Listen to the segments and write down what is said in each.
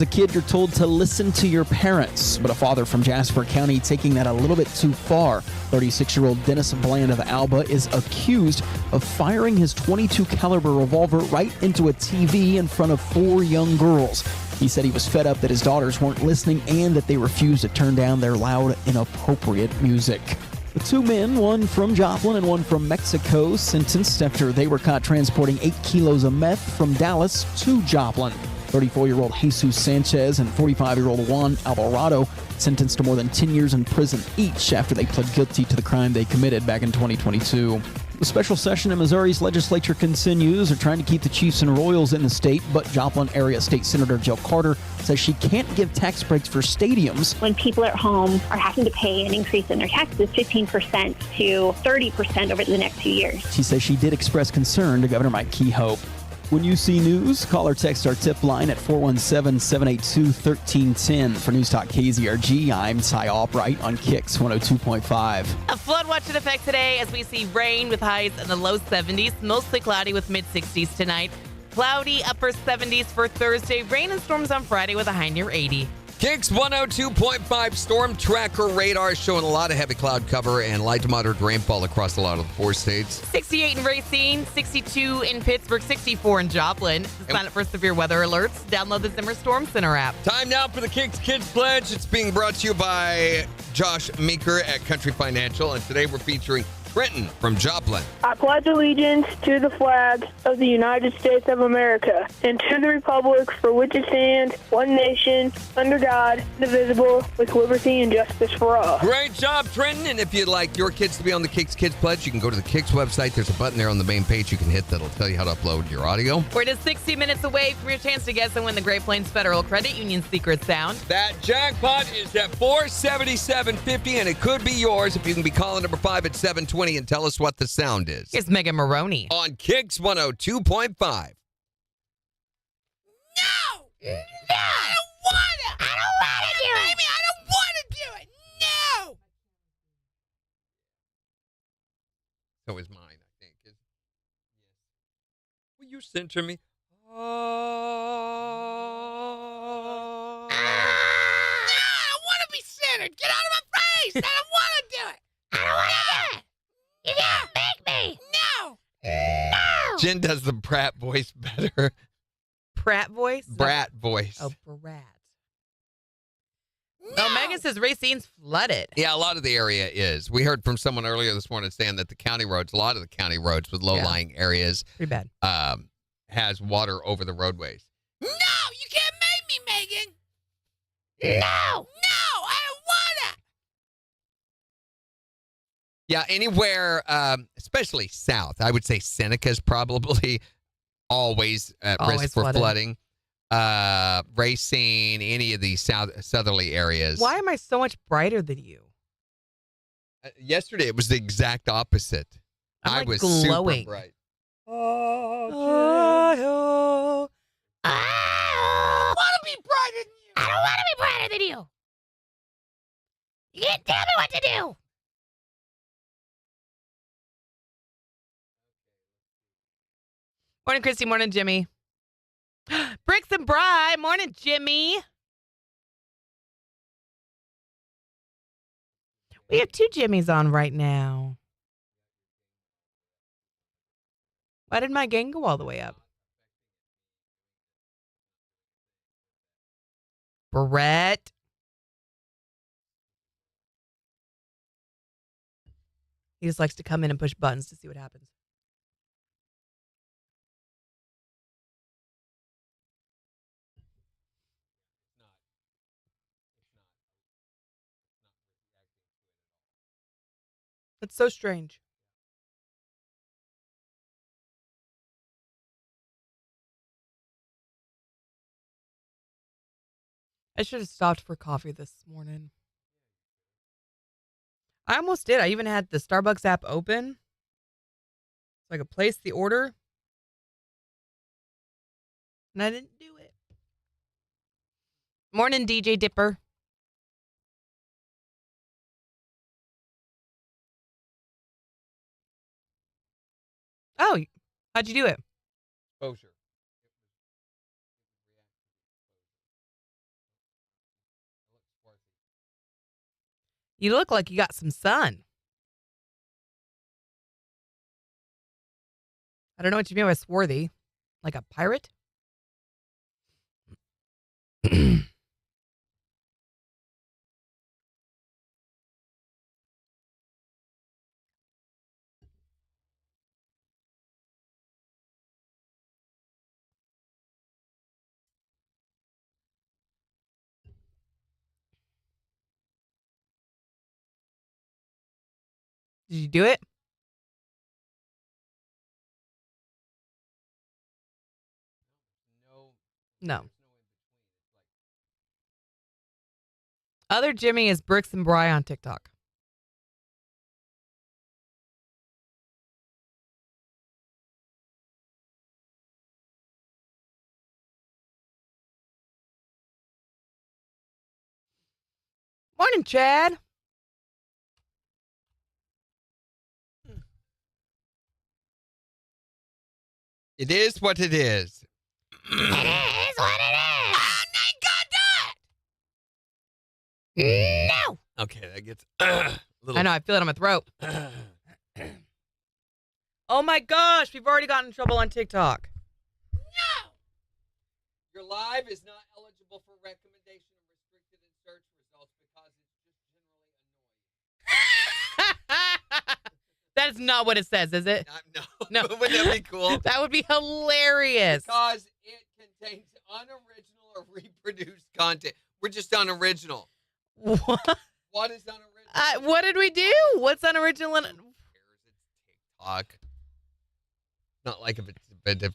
As a kid, you're told to listen to your parents, but a father from Jasper County taking that a little bit too far. 36-year-old Dennis Bland of Alba is accused of firing his .22 caliber revolver right into a TV in front of 4 young girls. He said he was fed up that his daughters weren't listening and that they refused to turn down their loud, inappropriate music. The 2 men, one from Joplin and one from Mexico, sentenced after they were caught transporting 8 kilos of meth from Dallas to Joplin. 34-year-old Jesus Sanchez and 45-year-old Juan Alvarado sentenced to more than 10 years in prison each after they pled guilty to the crime they committed back in 2022. The special session in Missouri's legislature continues. They're trying to keep the Chiefs and Royals in the state, but Joplin area State Senator Jill Carter says she can't give tax breaks for stadiums. When people at home are having to pay an increase in their taxes, 15% to 30% over the next few years. She says she did express concern to Governor Mike Kehoe. When you see news, call or text our tip line at 417-782-1310. For News Talk KZRG, I'm Ty Albright on KIX 102.5. A flood watch in effect today as we see rain with highs in the low 70s, mostly cloudy with mid-60s tonight. Cloudy upper 70s for Thursday. Rain and storms on Friday with a high near 80. KIX 102.5 storm tracker radar showing a lot of heavy cloud cover and light to moderate rainfall across a lot of the 4 states. 68 in Racine, 62 in Pittsburgh, 64 in Joplin. Sign up for severe weather alerts. Download the Zimmer Storm Center app. Time now for the KIX Kids Pledge. It's being brought to you by Josh Meeker at Country Financial, and today we're featuring Trenton from Joplin. I pledge allegiance to the flag of the United States of America and to the republic for which it stands, one nation, under God, indivisible, with liberty and justice for all. Great job, Trenton. And if you'd like your kids to be on the KIX Kids Pledge, you can go to the KIX website. There's a button there on the main page you can hit that'll tell you how to upload your audio. We're just 60 minutes away from your chance to guess and win the Great Plains Federal Credit Union Secret Sound. That jackpot is at $477.50, and it could be yours if you can be calling number 5 at 720 and tell us what the sound is. Here's Megan Maroney. On KIX 102.5. No! I don't want to! I don't want to do it! Amy, I don't want to do it! No! So is mine, I think. Will you center me? No, I don't want to be centered! Get out of my face! I don't want to do it! I don't want to do it! You can't make me! No! No! Jen does the Pratt voice better. Pratt voice? Brat voice. Oh, Brat. No! Oh, Megan says Racine's flooded. Yeah, a lot of the area is. We heard from someone earlier this morning saying that the county roads, a lot of the county roads with low-lying areas, Pretty bad. has water over the roadways. No! You can't make me, Megan! No! No! I don't want to! Yeah, anywhere, especially south. I would say Seneca's probably always at Always risk for flooded. flooding. Racine, any of these southerly areas. Why am I so much brighter than you? Yesterday, it was the exact opposite. I'm I like was glowing. super bright. Oh, I want to be brighter than you! I don't want to be brighter than you! You can't tell me what to do! Morning, Christy. Morning, Jimmy. Bricks and Bry. Morning, Jimmy. We have 2 Jimmys on right now. Why did my gang go all the way up? Brett. He just likes to come in and push buttons to see what happens. That's so strange. I should have stopped for coffee this morning. I almost did. I even had the Starbucks app open so I could place the order. And I didn't do it. Morning, DJ Dipper. Oh, how'd you do it? Exposure. You look like you got some sun. I don't know what you mean by swarthy. Like a pirate? Did you do it? No. Other Jimmy is Bricks and Bry on TikTok. Morning, Chad. It is what it is. It is what it is. Oh, thank God, do it. No. Okay, that gets a little. I know, I feel it on my throat. Oh my gosh, we've already gotten in trouble on TikTok. No. Your live is not eligible for recommendation of restricted in search results because it's just generally annoying. That is not what it says, is it? No. Wouldn't that be cool? That would be hilarious. Because it contains unoriginal or reproduced content. We're just unoriginal. What? What is unoriginal? What did we do? What's unoriginal? Who cares? It's TikTok. Not like if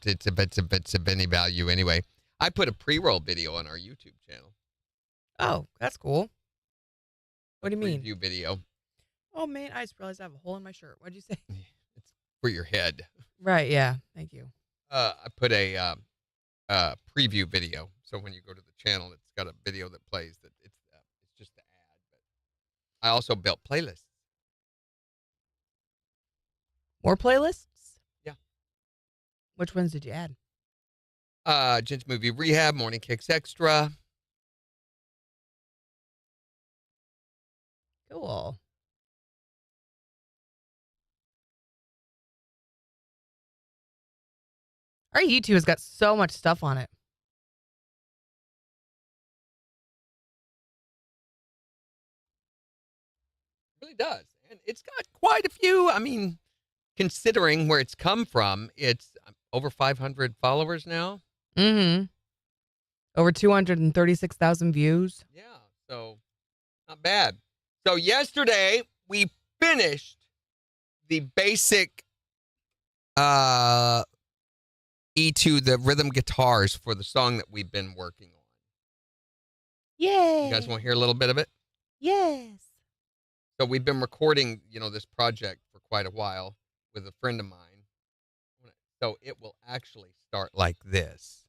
it's of any value anyway. I put a pre-roll video on our YouTube channel. Oh, that's cool. What do you mean? Review video. Oh, man, I just realized I have a hole in my shirt. What'd you say? It's for your head. Right, yeah. Thank you. I put a preview video. So when you go to the channel, it's got a video that plays. That it's just the ad. But I also built playlists. More playlists? Yeah. Which ones did you add? Jen's Movie Rehab, Morning Kicks Extra. Cool. Our YouTube has got so much stuff on it. It really does. And it's got quite a few. I mean, considering where it's come from, it's over 500 followers now. Mm-hmm. Over 236,000 views. Yeah, so not bad. So yesterday, we finished the basic E2, the rhythm guitars for the song that we've been working on. Yay. You guys want to hear a little bit of it? Yes. So we've been recording, this project for quite a while with a friend of mine. So it will actually start like this.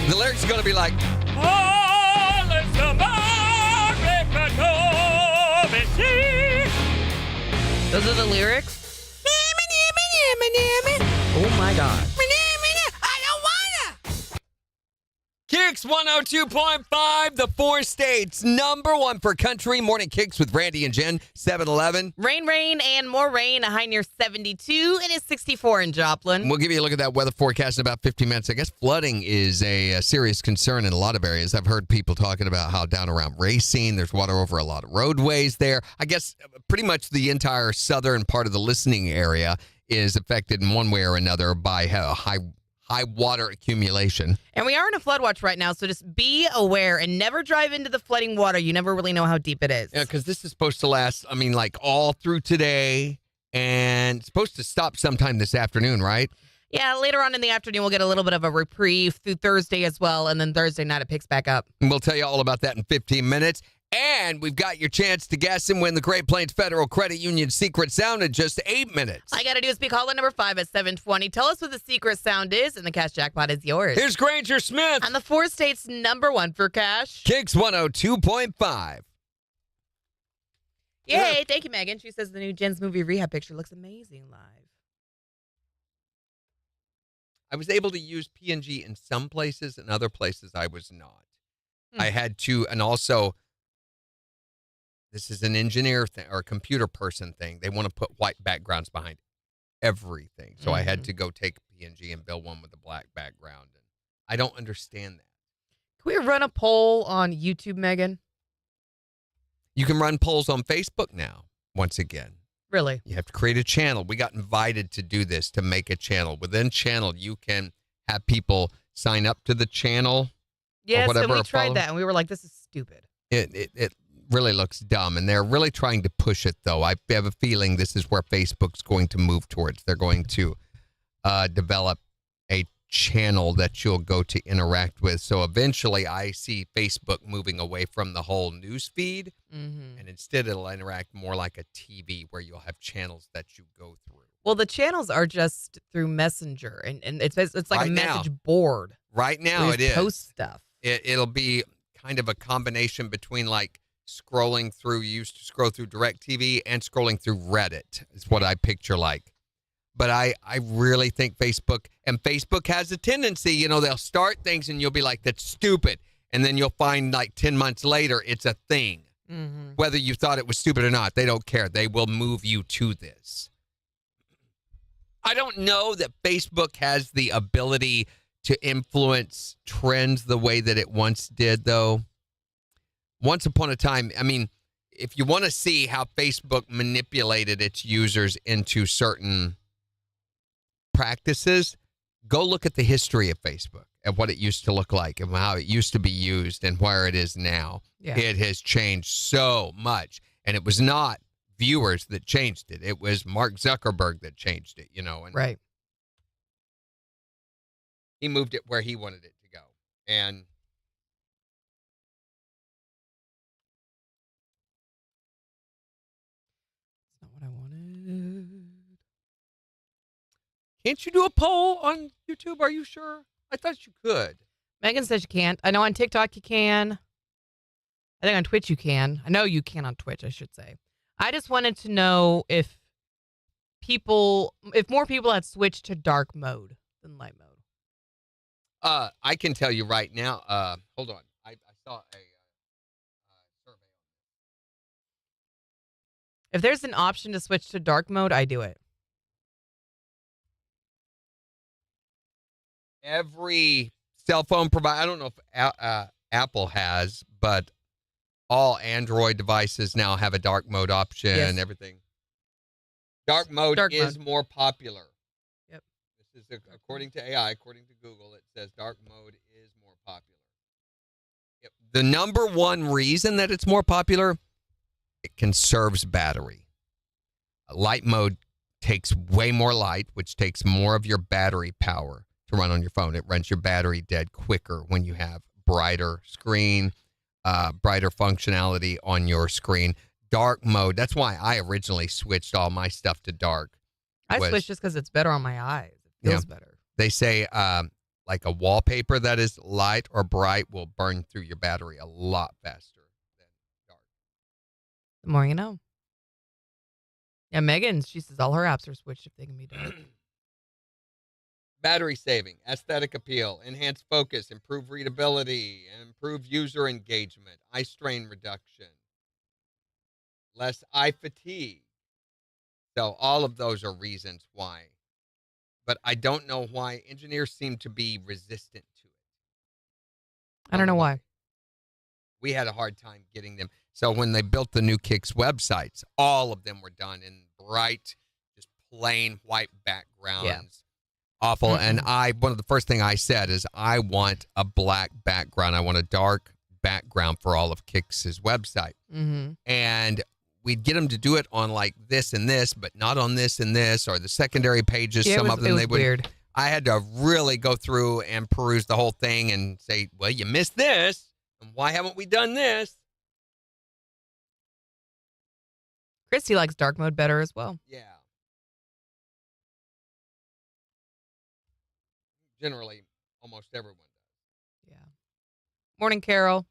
The lyrics are going to be like, Those are the lyrics? Oh my God. I don't wanna. KIX 102.5, the 4 states, #1 for country. Morning Kicks with Randy and Jen, 7-Eleven. Rain, and more rain. A high near 72. It is 64 in Joplin. We'll give you a look at that weather forecast in about 15 minutes. I guess flooding is a serious concern in a lot of areas. I've heard people talking about how down around Racine, there's water over a lot of roadways there. I guess pretty much the entire southern part of the listening area is affected in one way or another by high water accumulation. And we are in a flood watch right now, so just be aware and never drive into the flooding water. You never really know how deep it is. Yeah, because this is supposed to last, all through today, and it's supposed to stop sometime this afternoon, right? Yeah, later on in the afternoon, we'll get a little bit of a reprieve through Thursday as well, and then Thursday night it picks back up. And we'll tell you all about that in 15 minutes. And we've got your chance to guess and win the Great Plains Federal Credit Union secret sound in just 8 minutes. All you got to do is be caller number 5 at 720. Tell us what the secret sound is, and the cash jackpot is yours. Here's Granger Smith. On the 4 states #1 for cash. KIX 102.5. Yay, thank you, Megan. She says the new Jen's movie rehab picture looks amazing live. I was able to use PNG in some places, and other places I was not. I had to, and also, this is an engineer thing or a computer person thing. They want to put white backgrounds behind everything. So I had to go take PNG and build one with a black background. And I don't understand that. Can we run a poll on YouTube, Megan? You can run polls on Facebook now, once again. Really? You have to create a channel. We got invited to do this, to make a channel. Within channel, you can have people sign up to the channel. Yes, whatever, and we or tried follow. that, and we were like, this is stupid. It really looks dumb, and they're really trying to push it, though. I have a feeling this is where Facebook's going to move towards. They're going to develop a channel that you'll go to interact with. So eventually I see Facebook moving away from the whole news feed, and instead it'll interact more like a TV where you'll have channels that you go through. Well, the channels are just through Messenger, and it's like Right a now. message board. Right now where it you is. post stuff. It'll be kind of a combination between like scrolling through, you used to scroll through DirecTV and scrolling through Reddit is what I picture like. But I really think Facebook has a tendency, they'll start things and you'll be like, that's stupid. And then you'll find like 10 months later, it's a thing. Whether you thought it was stupid or not, they don't care. They will move you to this. I don't know that Facebook has the ability to influence trends the way that it once did, though. Once upon a time, if you want to see how Facebook manipulated its users into certain practices, go look at the history of Facebook and what it used to look like and how it used to be used and where it is now. Yeah. It has changed so much. And it was not viewers that changed it. It was Mark Zuckerberg that changed it, and Right. he moved it where he wanted it to go. And That's not what I wanted. can't you do a poll on YouTube? Are you sure? I thought you could. Megan says you can't. I know on TikTok you can. I think on Twitch you can. I know you can on Twitch, I should say. I just wanted to know if more people had switched to dark mode than light mode. I can tell you right now. Hold on. I saw a survey. If there's an option to switch to dark mode, I do it. Every cell phone provider, I don't know if Apple has, but all Android devices now have a dark mode option and everything. Dark mode is more popular. Yep. This is according to AI, according to Google, it says dark mode is more popular. Yep. The number one reason that it's more popular, it conserves battery. Light mode takes way more light, which takes more of your battery power to run on your phone. It runs your battery dead quicker when you have brighter screen, brighter functionality on your screen. Dark mode, that's why I originally switched all my stuff to dark. I switched just because it's better on my eyes. It feels better. They say like a wallpaper that is light or bright will burn through your battery a lot faster than dark. The more you know. Yeah, Megan, she says all her apps are switched if they can be dark. Battery saving, aesthetic appeal, enhanced focus, improved readability, improved user engagement, eye strain reduction, less eye fatigue. So all of those are reasons why. But I don't know why engineers seem to be resistant to it. I don't know why. We had a hard time getting them. So when they built the new KIX websites, all of them were done in bright, just plain white backgrounds. Yeah. Awful. And one of the first thing I said is I want a black background. I want a dark background for all of KIX's website. And we'd get them to do it on like this and this, but not on this and this, or the secondary pages. Yeah, some of them it was they would. weird. I had to really go through and peruse the whole thing and say, well, you missed this. And why haven't we done this? Christy likes dark mode better as well. Yeah. Generally, almost everyone does. Yeah. Morning, Carol.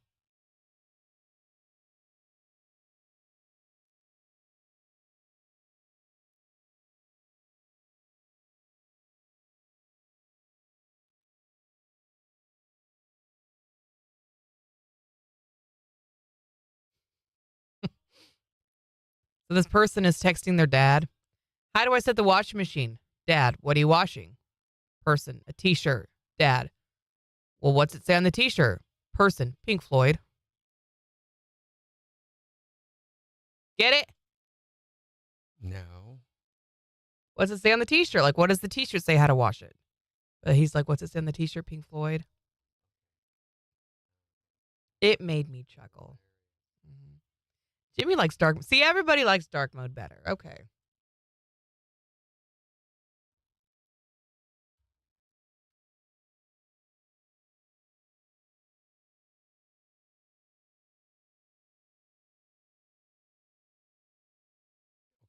So this person is texting their dad. How do I set the washing machine? Dad, what are you washing? Person, a t-shirt. Dad, well, what's it say on the t-shirt? Person, Pink Floyd. Get it? No. What's it say on the t-shirt? Like, what does the t-shirt say how to wash it? But he's like, what's it say on the t-shirt? Pink Floyd. It made me chuckle. Mhm. Jimmy likes dark. See, everybody likes dark mode better. Okay.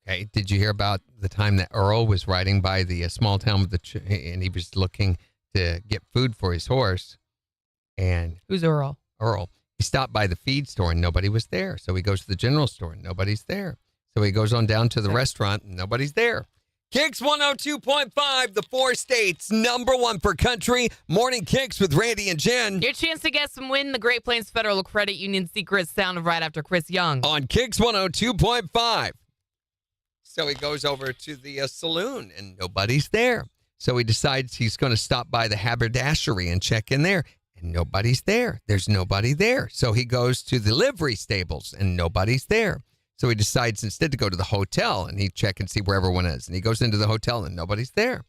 Okay. Did you hear about the time that Earl was riding by the small town with and he was looking to get food for his horse? And Who's Earl? Earl, he stopped by the feed store and nobody was there. So he goes to the general store and nobody's there. So he goes on down to the restaurant and nobody's there. KIX 102.5, the 4 states, #1 for country. Morning KIX with Randy and Jen. Your chance to guess and win the Great Plains Federal Credit Union secret sound of right after Chris Young. On KIX 102.5. So he goes over to the saloon and nobody's there. So he decides he's going to stop by the haberdashery and check in there. And nobody's there. There's nobody there. So he goes to the livery stables and nobody's there. So he decides instead to go to the hotel and he check and see where everyone is. And he goes into the hotel and nobody's there.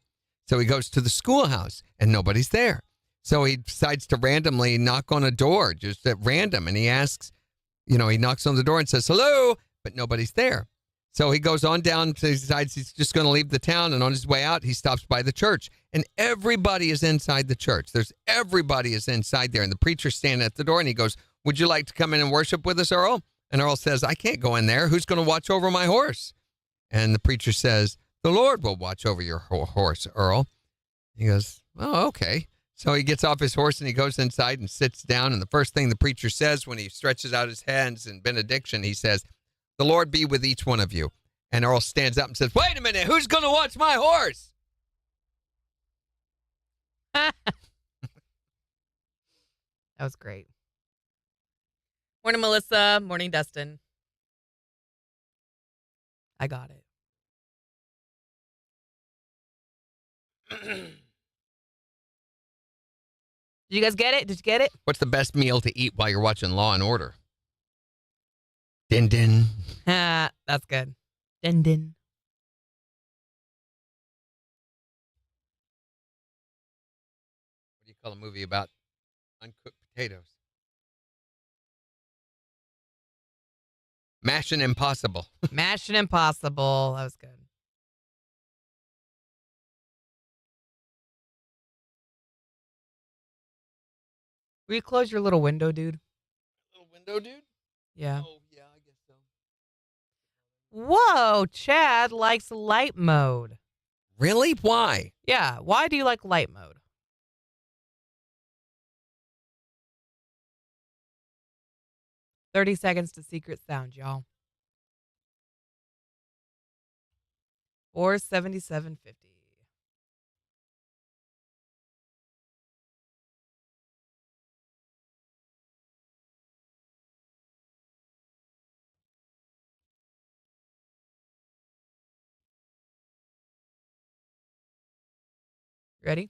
So he goes to the schoolhouse and nobody's there. So he decides to randomly knock on a door just at random. And he asks, he knocks on the door and says, hello, but nobody's there. So he goes on down, he decides he's just going to leave the town, and on his way out, he stops by the church. And everybody is inside the church. Everybody is inside there, and the preacher's standing at the door, and he goes, would you like to come in and worship with us, Earl? And Earl says, I can't go in there. Who's going to watch over my horse? And the preacher says, the Lord will watch over your horse, Earl. He goes, oh, okay. So he gets off his horse, and he goes inside and sits down, and the first thing the preacher says when he stretches out his hands in benediction, he says, the Lord be with each one of you. And Earl stands up and says, wait a minute, who's going to watch my horse? That was great. Morning, Melissa. Morning, Dustin. I got it. Did you guys get it? Did you get it? What's the best meal to eat while you're watching Law and Order? Din din. That's good. Din din. What do you call a movie about uncooked potatoes? Mission Impossible. Mission Impossible. That was good. Will you close your little window, dude? Little window, dude? Yeah. Oh, yeah, I guess so. Whoa, Chad likes light mode. Really? Why? Yeah, why do you like light mode? $30 to secret sound, y'all. Or $77.50. Ready?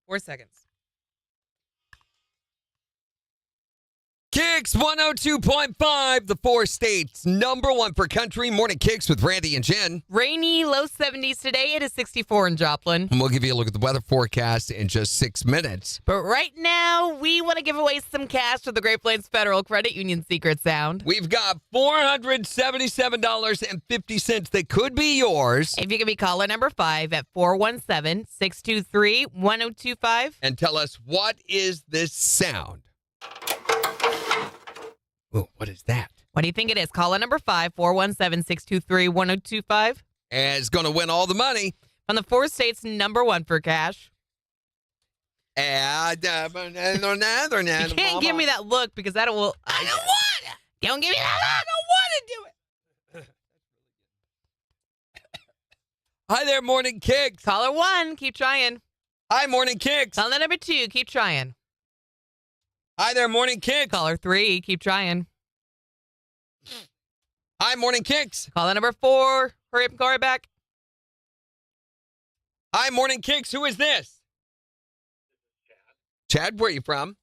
4 seconds. KIX 102.5, the 4 states, number 1 for country. Morning KIX with Randy and Jen. Rainy, low 70s today. It is 64 in Joplin. And we'll give you a look at the weather forecast in just 6 minutes. But right now, we want to give away some cash to the Great Plains Federal Credit Union Secret Sound. We've got $477.50 that could be yours. If you can be caller number 5 at 417-623-1025. And tell us, what is this sound? Ooh, what is that? What do you think it is? Caller number 5, 417-623-1025. And it's going to win all the money. On the 4 states, number 1 for cash. You You can't give me that look because that will... I don't want it. Don't give me that I look. don't want to do it. Hi there, Morning KIX. Caller 1, keep trying. Hi, Morning KIX. Caller number 2, keep trying. Hi there, Morning KIX. Caller 3, keep trying. Hi, Morning KIX. Caller number 4, hurry up and call right back. Hi, Morning KIX. Who is this? Chad, where are you from?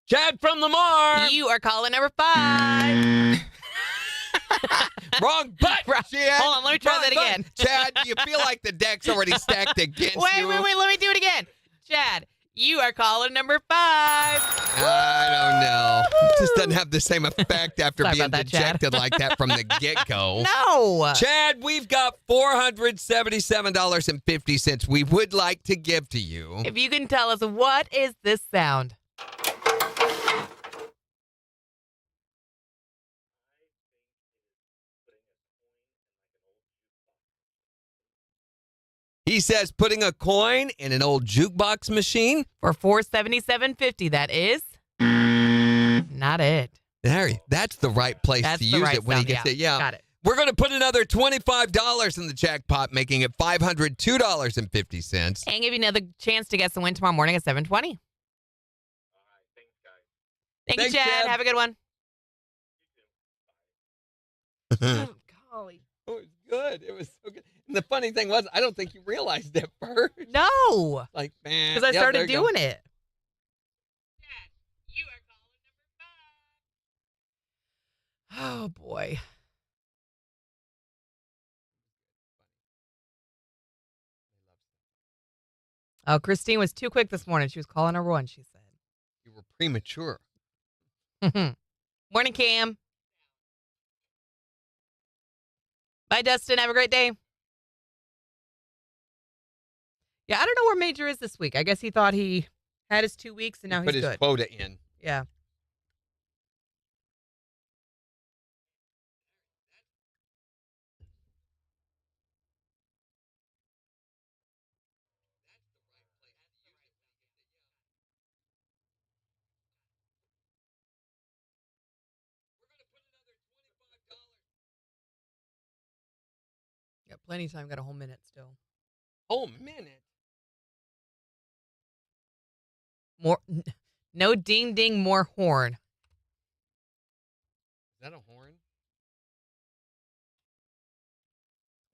Chad from Lamar. You are caller number 5. Wrong button, Chad. Hold on, let me try Wrong that button. again. Chad, do you feel like the deck's already stacked against Wait, you? let me do it again. Chad, you are caller number 5. I don't know. It just doesn't have the same effect after Sorry being about that, Chad. dejected like that from the get-go. No. Chad, we've got $477.50 we would like to give to you. If you can tell us, what is this sound? He says putting a coin in an old jukebox machine. For $477.50, that is not it. Harry, that's the right place That's to the use right it when sound. he gets it. Yeah. Got it. We're going to put another $25 in the jackpot, making it $502.50. And give you another chance to get some win tomorrow morning at 7:20. Thank Thanks, you, Chad. Chad. Have a good one. Oh, Golly. it was good. It was so good. And the funny thing was, I don't think you realized it first. No, Like, man. because I started doing it. You are caller number 5. Oh, boy. Oh, Christine was too quick this morning. She was calling number 1, she You were premature. said. Morning, Cam. Bye, Dustin. Have a great day. Yeah, I don't know where Major is this week. I guess he thought he had his 2 weeks and now Put he's his good. quota in. Yeah. Got plenty of time. Got a whole minute still. Oh, minute. More, no ding ding, more horn. Is that a horn?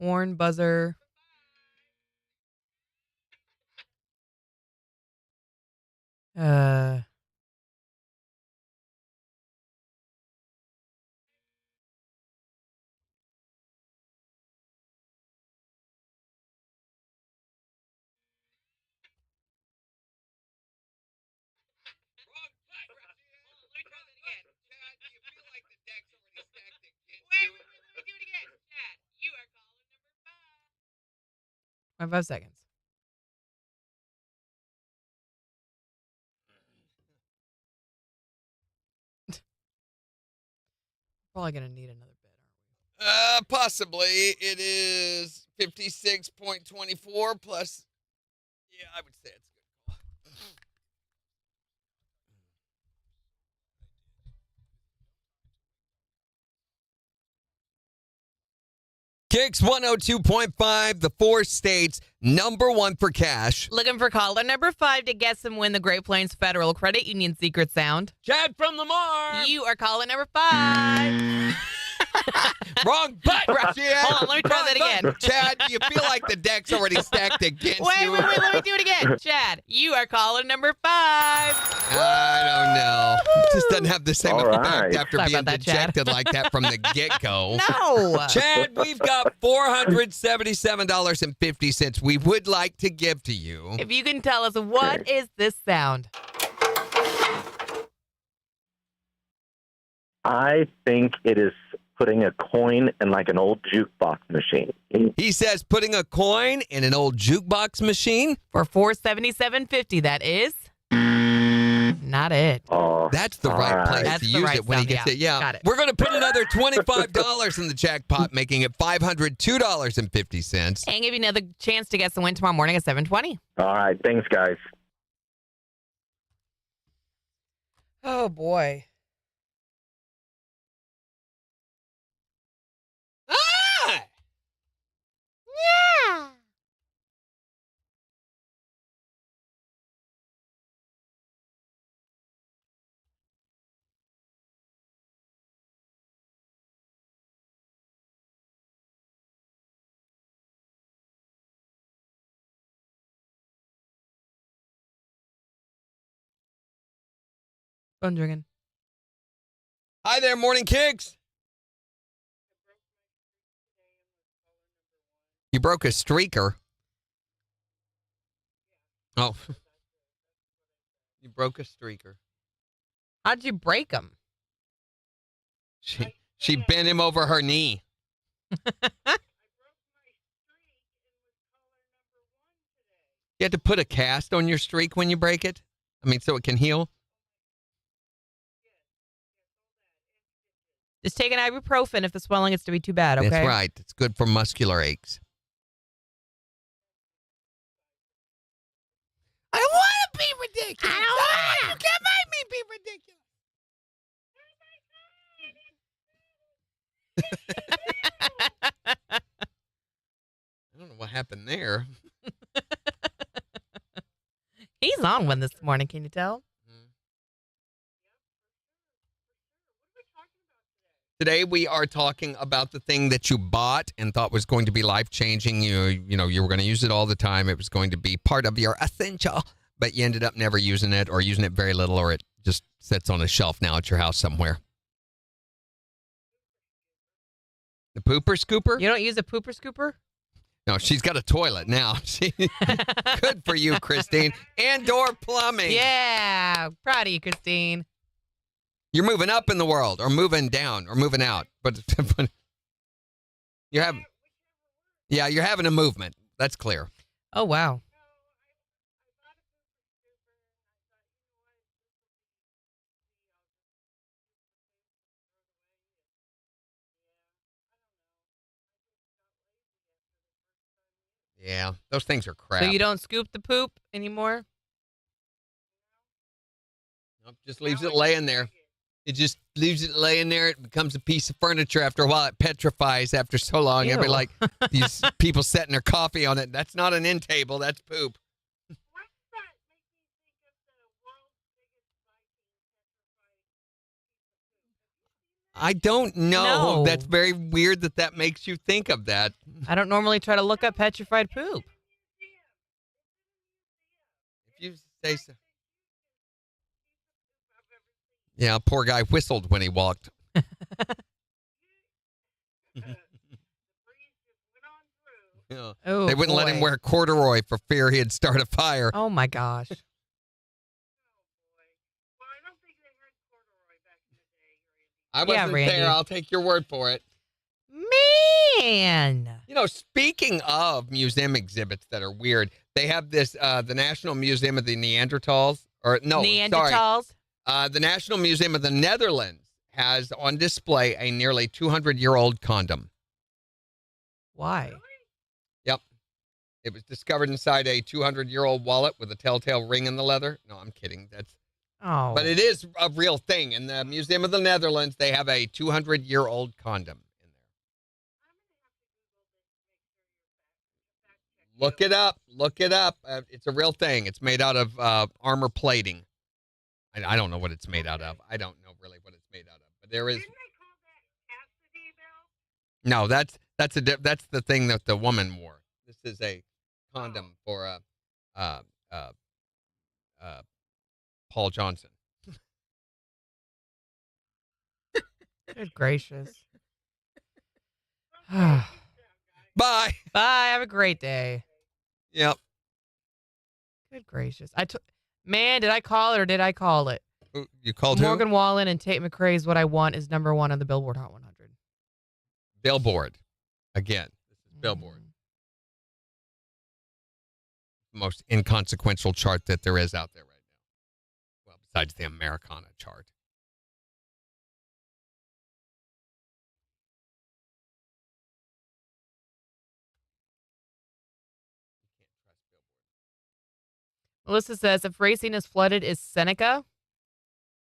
Horn, buzzer. Wait, let me do it again. Chad, you are caller number 5. 5 seconds. Probably gonna need another bit, aren't we? Possibly. It is 56.24 plus. Yeah, I would say it's good. KIX 102.5, the 4 states, number 1 for cash. Looking for caller number 5 to guess and win the Great Plains Federal Credit Union Secret Sound. Chad from Lamar. You are caller number 5. Wrong button, Chad. Hold on, let me try that again. Chad, you feel like the deck's already stacked against Wait, you. let me do it again. Chad, you are calling number 5. I don't know. Just doesn't have the same All effect right. after Sorry being about that, Chad. dejected like that from the get-go. No. Chad, we've got $477.50 we would like to give to you. If you can tell us, what is this sound? I think it is putting a coin in like an old jukebox machine. He says putting a coin in an old jukebox machine. For $477.50, that is not it. Oh, That's the right all place That's to the use right it when he sound, gets yeah. it. Yeah. Got it. We're going to put another $25 in the jackpot, making it $502.50. And give you another chance to guess the win tomorrow morning at 7:20. All right. Thanks, guys. Oh, boy. Ah! Yeah. Phone's ringing. Hi there, Morning KIX. You broke a streaker. Oh. You broke a streaker. How'd you break them? She bent him over her knee. You have to put a cast on your streak when you break it? I mean, so it can heal? Just take an ibuprofen if the swelling gets to be too bad, okay? That's right. It's good for muscular aches. I don't want to be ridiculous. I don't want to. You can't make me be ridiculous. I don't know what happened there. He's on one this morning, can you tell? Today we are talking about the thing that you bought and thought was going to be life-changing. You know, you were going to use it all the time. It was going to be part of your essential, but you ended up never using it or using it very little, or it just sits on a shelf now at your house somewhere. The pooper scooper? You don't use a pooper scooper? No, she's got a toilet now. Good for you, Christine. And/or plumbing. Yeah. Proud of you, Christine. You're moving up in the world, or moving down, or moving out. But you're having, yeah, you're having a movement. That's clear. Oh, wow. Yeah, those things are crap. So you don't scoop the poop anymore? Nope, just leaves it laying there. It just leaves it laying there. It becomes a piece of furniture after a while. It petrifies after so long. It'll be Ew. like these people setting their coffee on it. That's not an end table. That's poop. I don't know. No. That's very weird that makes you think of that. I don't normally try to look up petrified poop. If you say so. Yeah, poor guy whistled when he walked. Yeah. Oh, They wouldn't let him boy. wear corduroy for fear he'd start a fire. Oh, my gosh. I wasn't Randy. there. I'll take your word for it. Man. You know, speaking of museum exhibits that are weird, they have this, the National Museum of the Neanderthals, or no, sorry, Neanderthals? the National Museum of the Netherlands has on display a nearly 200-year-old condom. Why? Yep. It was discovered inside a 200-year-old wallet with a telltale ring in the leather. No, I'm kidding. Oh. But it is a real thing. In the Museum of the Netherlands, they have a 200-year-old condom in there. Look it up. Look it up. It's a real thing. It's made out of armor plating. I don't know what it's made out of. I don't know really what it's made out of. But there is. No, that's the thing that the woman wore. This is a condom for Paul Johnson. Good gracious. Bye. Bye. Have a great day. Yep. Good gracious. Man, did I call it or did I call it? You called Morgan Wallen and Tate McRae's What I Want is number 1 on the Billboard Hot 100. Billboard. Again, this is Billboard. Most inconsequential chart that there is out there right now. Well, besides the Americana chart. Melissa says, if racing is flooded, is Seneca?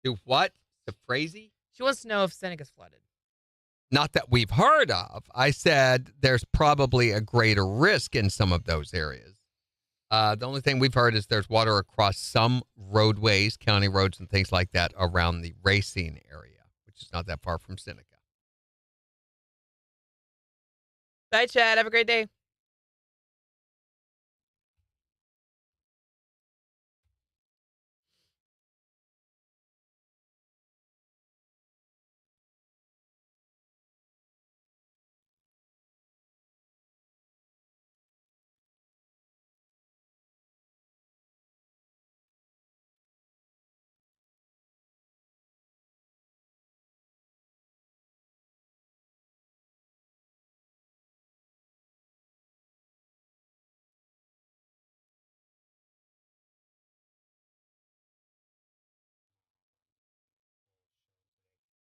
Do what? The Frazee? She wants to know if Seneca's flooded. Not that we've heard of. I said there's probably a greater risk in some of those areas. The only thing we've heard is there's water across some roadways, county roads and things like that around the racing area, which is not that far from Seneca. Bye, Chad. Have a great day.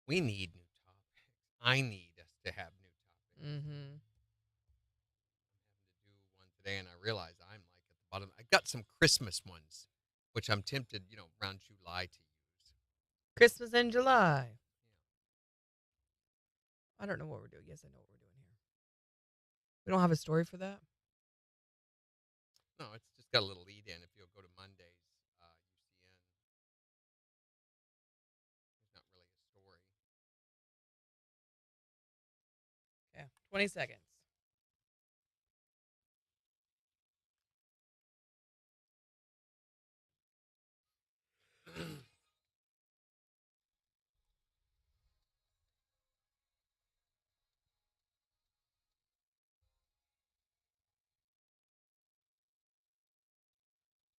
We need new topics. I need us to have new topics. Mm-hmm. I'm having to do one today, and I realize I'm like at the bottom. I got some Christmas ones, which I'm tempted, around July to use. Christmas in July. I don't know what we're doing. Yes, I know what we're doing here. We don't have a story for that? No, it's just got a little lead in. If you'll go to Monday's UCN, there's not really a story. Yeah, 20 seconds.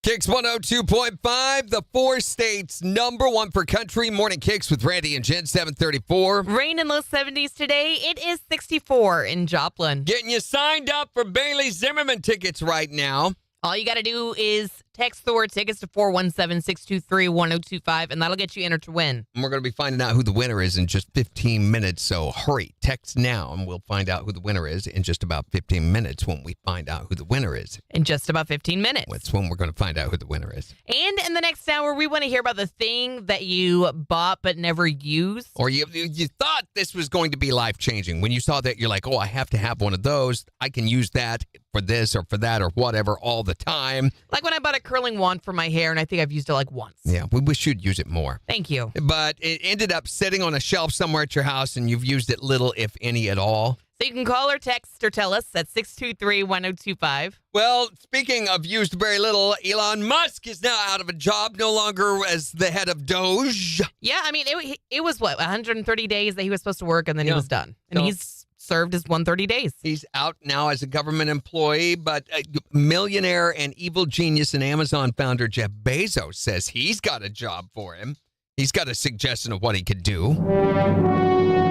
KIX 102.5, the 4 states number 1 for country. Morning KIX with Randy and Jen, 734. Rain in low 70s today. It is 64 in Joplin. Getting you signed up for Bailey Zimmerman tickets right now. All you got to do is text the word tickets to 417-623-1025, and that'll get you entered to win. And we're going to be finding out who the winner is in just 15 minutes, so hurry. Text now, and we'll find out who the winner is in just about 15 minutes when we find out who the winner is. In just about 15 minutes. That's when we're going to find out who the winner is. And in the next hour, we want to hear about the thing that you bought but never used. Or you thought this was going to be life-changing. When you saw that, you're like, oh, I have to have one of those. I can use that for this or for that or whatever all the time. Like when I bought a curling wand for my hair, and I think I've used it like once. Yeah, we wish you'd use it more. Thank you. But it ended up sitting on a shelf somewhere at your house, and you've used it little, if any, at all. So you can call or text or tell us at 623-1025. Well, speaking of used very little, Elon Musk is now out of a job, no longer as the head of Doge. Yeah, I mean, it was, 130 days that he was supposed to work, and then he was done. And he's served his 130 days. He's out now as a government employee, but millionaire and evil genius and Amazon founder Jeff Bezos says he's got a job for him. He's got a suggestion of what he could do.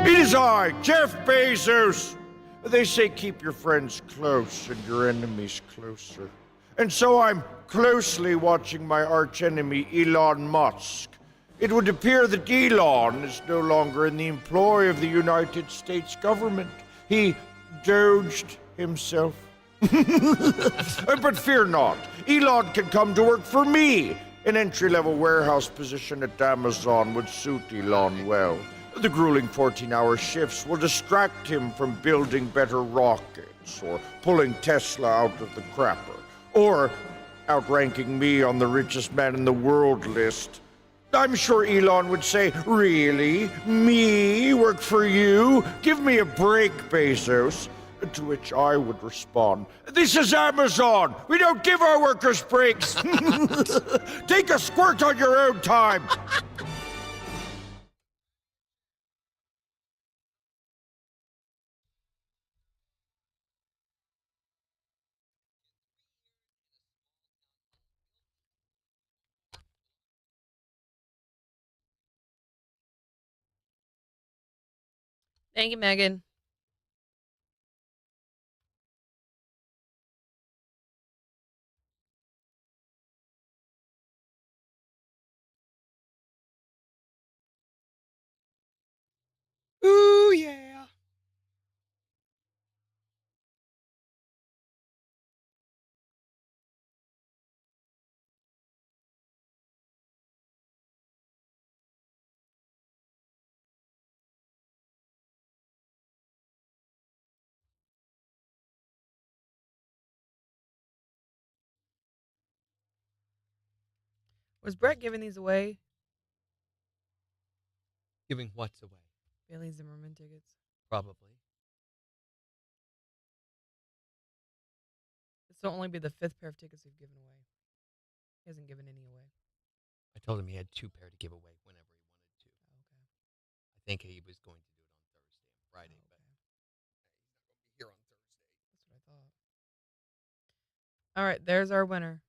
It is I, Jeff Bezos. They say keep your friends close and your enemies closer. And so I'm closely watching my archenemy Elon Musk. It would appear that Elon is no longer in the employ of the United States government. He doged himself. But fear not, Elon can come to work for me. An entry-level warehouse position at Amazon would suit Elon well. The grueling 14-hour shifts will distract him from building better rockets or pulling Tesla out of the crapper or outranking me on the richest man in the world list. I'm sure Elon would say, really? Me work for you? Give me a break, Bezos. To which I would respond, this is Amazon. We don't give our workers breaks. Take a squirt on your own time. Thank you, Megan. Ooh, yeah. Was Brett giving these away? Giving what's away? Bailey Zimmerman tickets. Probably. This will only be the 5th pair of tickets we've given away. He hasn't given any away. I told him he had 2 pair to give away whenever he wanted to. Okay. I think he was going to do it on Thursday and Friday, but he's not going to be here on Thursday. That's what I thought. All right, there's our winner.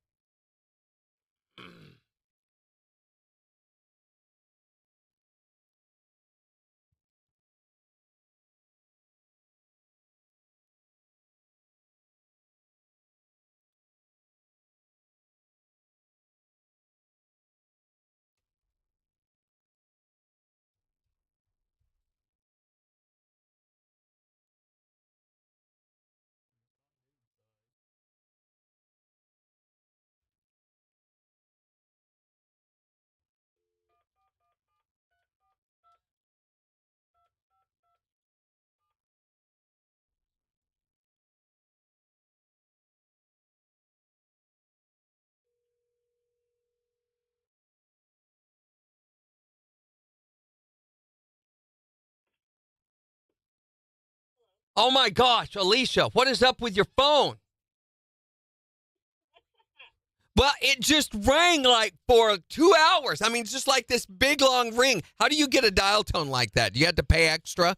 Oh my gosh, Alicia, what is up with your phone? Well, it just rang like for 2 hours. I mean, it's just like this big long ring. How do you get a dial tone like that? Do you have to pay extra?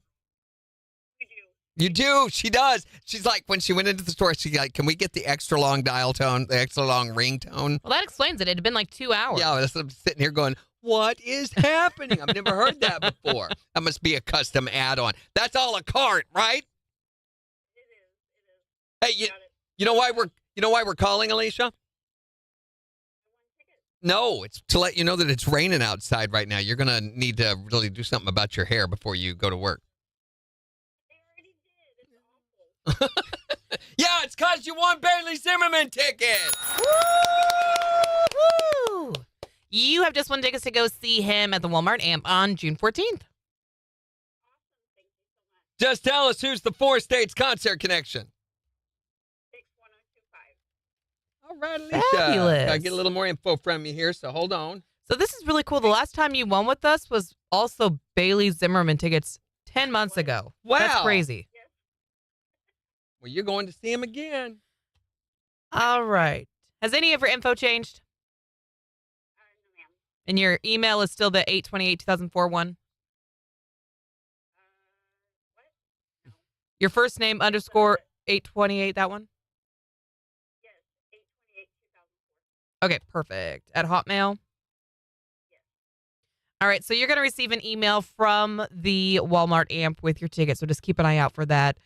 You do. She does. She's like, when she went into the store, she's like, can we get the extra long dial tone, the extra long ring tone? Well, that explains it. It had been like 2 hours. Yeah, I'm sitting here going, what is happening? I've never heard that before. That must be a custom add-on. That's a la carte, right? Hey, you know why we're calling, Alicia? No, it's to let you know that it's raining outside right now. You're going to need to really do something about your hair before you go to work. Yeah, it's because you won Bailey Zimmerman tickets. Woo! You have just won tickets to go see him at the Walmart Amp on June 14th. Just tell us who's the 4 States concert connection. All right, Alicia. Fabulous. I get a little more info from you here, so hold on. So this is really cool. The last time you won with us was also Bailey Zimmerman tickets 10 months ago. Wow. That's crazy. Well, you're going to see him again. All right. Has any of your info changed? No, ma'am. And your email is still the 828-2004 one? What? No. Your first name _ 828, that one? Yes, 8/28/2004. Okay, perfect. At Hotmail? Yes. All right, so you're going to receive an email from the Walmart Amp with your ticket, so just keep an eye out for that.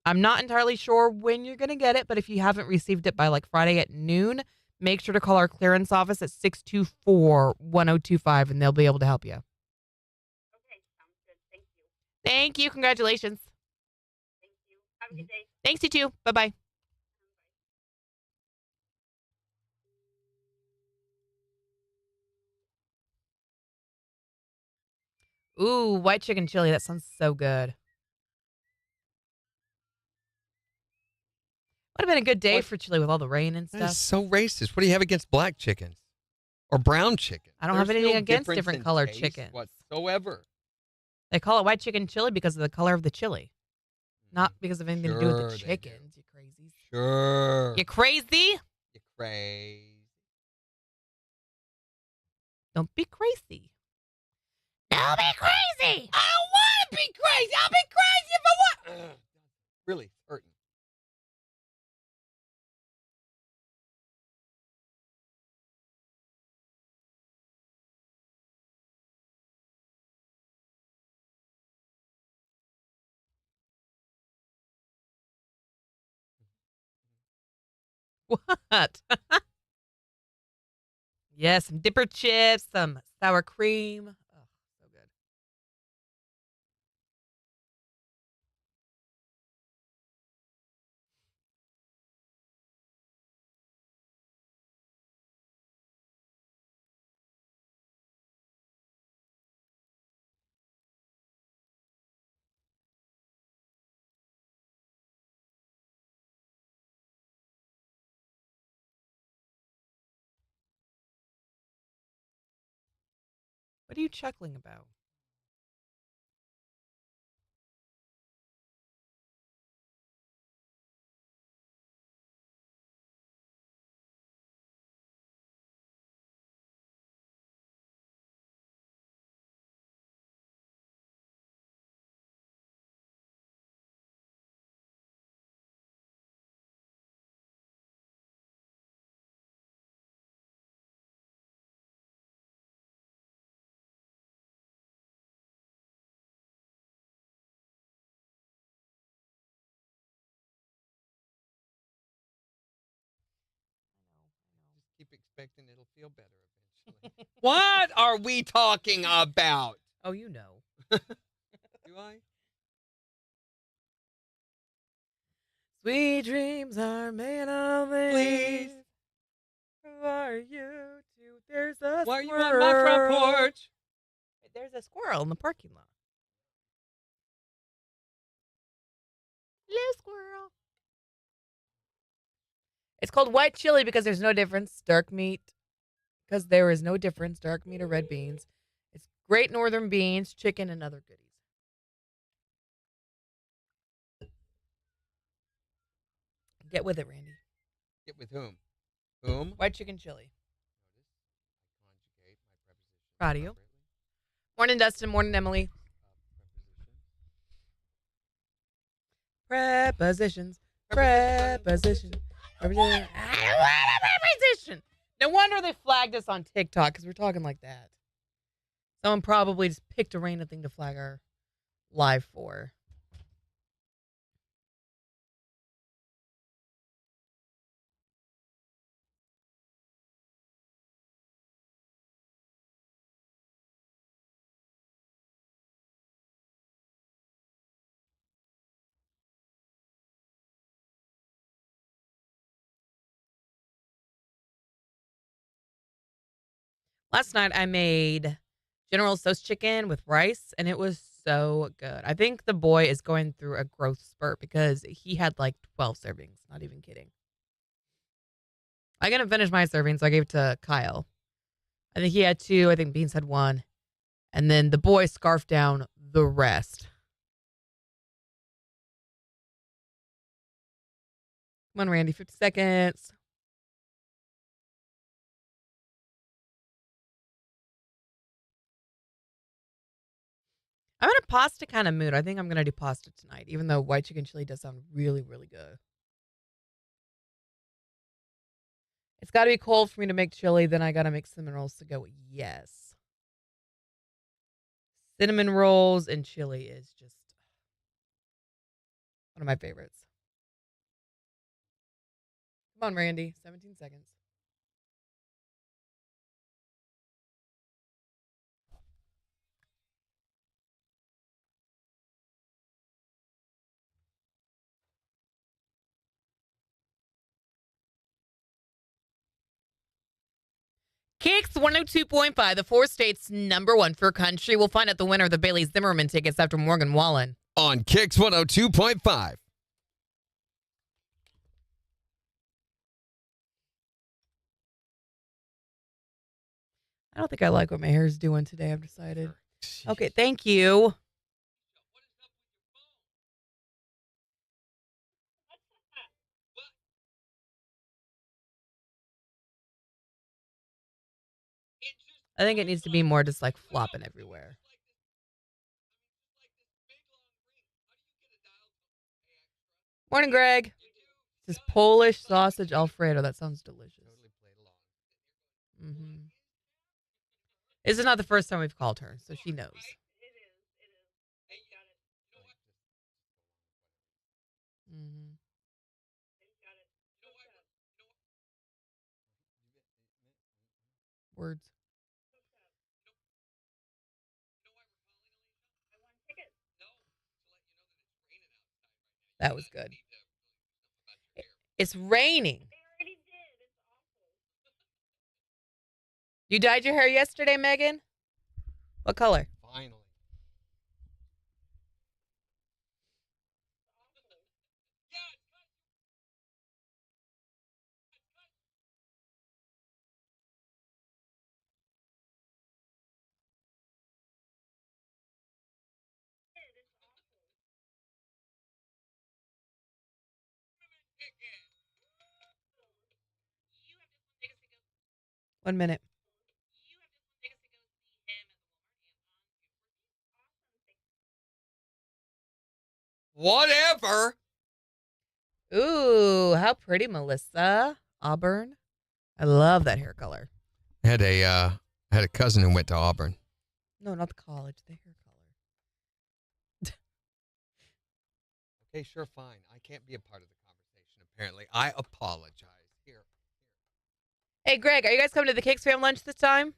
I'm not entirely sure when you're going to get it, but if you haven't received it by like Friday at noon, make sure to call our clearance office at 624-1025, and they'll be able to help you. Okay, sounds good. Thank you. Thank you. Congratulations. Thank you. Have a good day. Thanks, you too. Bye-bye. Ooh, white chicken chili. That sounds so good. Would have been a good day for chili with all the rain and That is stuff. so racist. What do you have against black chickens? or brown chicken. I don't have There's anything no against difference different in colored taste chickens. whatsoever. They call it white chicken chili because of the color of the chili, not because of anything to do with the Sure they do. chickens. You crazies. Sure. You crazy? You crazy. Don't be crazy. Don't be crazy. I don't want to be crazy. I'll be crazy if I want. Really hurting. What? Yes, some dipper chips, some sour cream. Oh, so good. What are you chuckling about? Just keep expecting it'll feel better eventually. What are we talking about? Oh, you know. Do I? Sweet dreams are made of Please. these. Who are you? Too? There's a Why are you squirrel. on my front porch? There's a squirrel in the parking lot. Hello, squirrel. It's called white chili because there's no difference. Dark meat, because there is no difference. Dark meat or red beans. It's great northern beans, chicken, and other goodies. Get with it, Randy. Get with whom? Whom? White chicken chili. Conjugate my preposition. Proud of you. Morning, Dustin. Morning, Emily. Prepositions. Preposition. Preposition. Preposition. No wonder they flagged us on TikTok because we're talking like that. Someone probably just picked a random thing to flag our live for. Last night I made General Tso's chicken with rice, and it was so good. I think the boy is going through a growth spurt because he had like 12 servings. Not even kidding. I didn't finish my serving, so I gave it to Kyle. I think he had 2. I think Beans had 1. And then the boy scarfed down the rest. Come on, Randy, 50 seconds. I'm in a pasta kind of mood. I think I'm going to do pasta tonight, even though white chicken chili does sound really, really good. It's got to be cold for me to make chili. Then I got to make cinnamon rolls to go. Yes. Cinnamon rolls and chili is just one of my favorites. Come on, Randy. 17 seconds. KIX 102.5, the 4 states #1 for country. We'll find out the winner of the Bailey Zimmerman tickets after Morgan Wallen. On KIX 102.5. I don't think I like what my hair's doing today. I've decided. Okay, thank you. I think it needs to be more just like flopping everywhere. Morning, Greg. This is Polish sausage Alfredo. That sounds delicious. Mm-hmm. This is not the first time we've called her, so she knows. Mm-hmm. Words. That was good. It's raining. You dyed your hair yesterday, Megan? What color? Finally. One minute. Whatever. Ooh, how pretty, Melissa. Auburn. I love that hair color. I had a cousin who went to Auburn. No, not the college, the hair color. Okay, sure, fine. I can't be a part of the conversation, apparently. I apologize. Here. Hey, Greg, are you guys coming to the KIX fam lunch this time?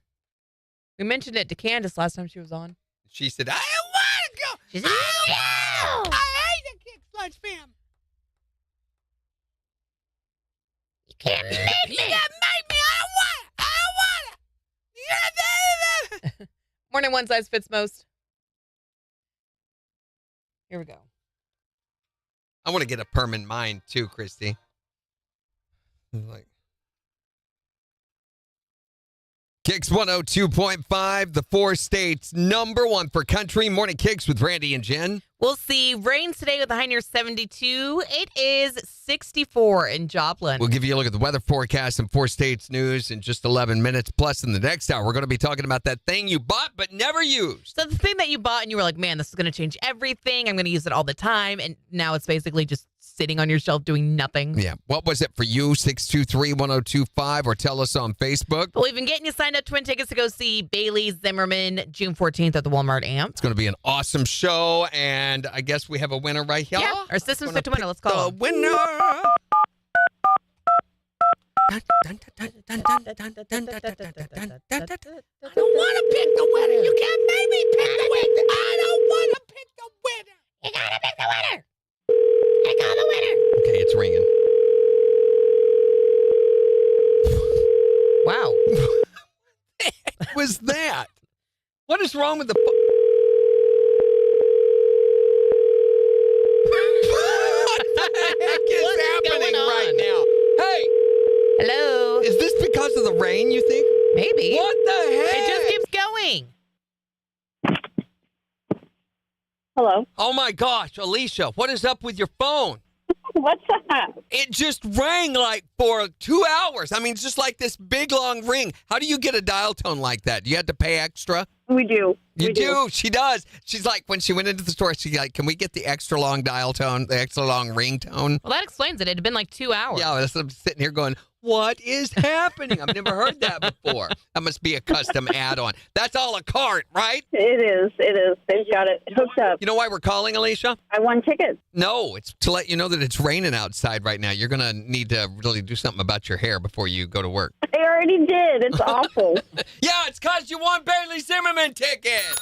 We mentioned it to Candace last time she was on. She said, I don't want to go. She said, No! I hate the KIX lunch fam. You can't make You can't make me. I don't want it. I don't want it. Morning, one size fits most. Here we go. I want to get a perm in mine too, Christy. Like KIX 102.5, the 4 states #1 for country. Morning KIX with Randy and Jen. We'll see rain today with a high near 72. It is 64 in Joplin. We'll give you a look at the weather forecast and 4 states news in just 11 minutes. Plus, in the next hour, we're going to be talking about that thing you bought but never used. So the thing that you bought and you were like, man, this is going to change everything. I'm going to use it all the time. And now it's basically just sitting on your shelf doing nothing. Yeah. What was it for you? 623-1025 or tell us on Facebook. But we've been getting you signed up to win tickets to go see Bailey Zimmerman June 14th at the Walmart Amp. It's going to be an awesome show, and I guess we have a winner right here. Yeah, our system's picked a winner. Let's call the him. winner. I don't want to pick the winner. You can't make me pick the winner. I don't want to pick the winner. You gotta pick the winner. I call the winner. Okay, it's ringing. Wow. What was that? What is wrong with the... What the heck is What's happening going on? right now? Hey, Hello. is this because of the rain, you think? Maybe. What the heck? It just keeps going. Hello. Oh my gosh, Alicia, what is up with your phone? What's up? It just rang like for 2 hours. I mean, it's just like this big long ring. How do you get a dial tone like that? Do you have to pay extra? We do. You do. She does. She's like, when she went into the store, she's like, can we get the extra long dial tone, the extra long ring tone? Well, that explains it. It had been like 2 hours. Yeah, I'm sitting here going, what is happening? I've never heard that before. That must be a custom add-on. That's a la carte, right? It is. It is. They've got it hooked up. You know why we're calling, Alicia? I won tickets. No, it's to let you know that it's raining outside right now. You're going to need to really do something about your hair before you go to work. I already did. It's awful. Yeah, it's because you won Bailey Zimmerman tickets.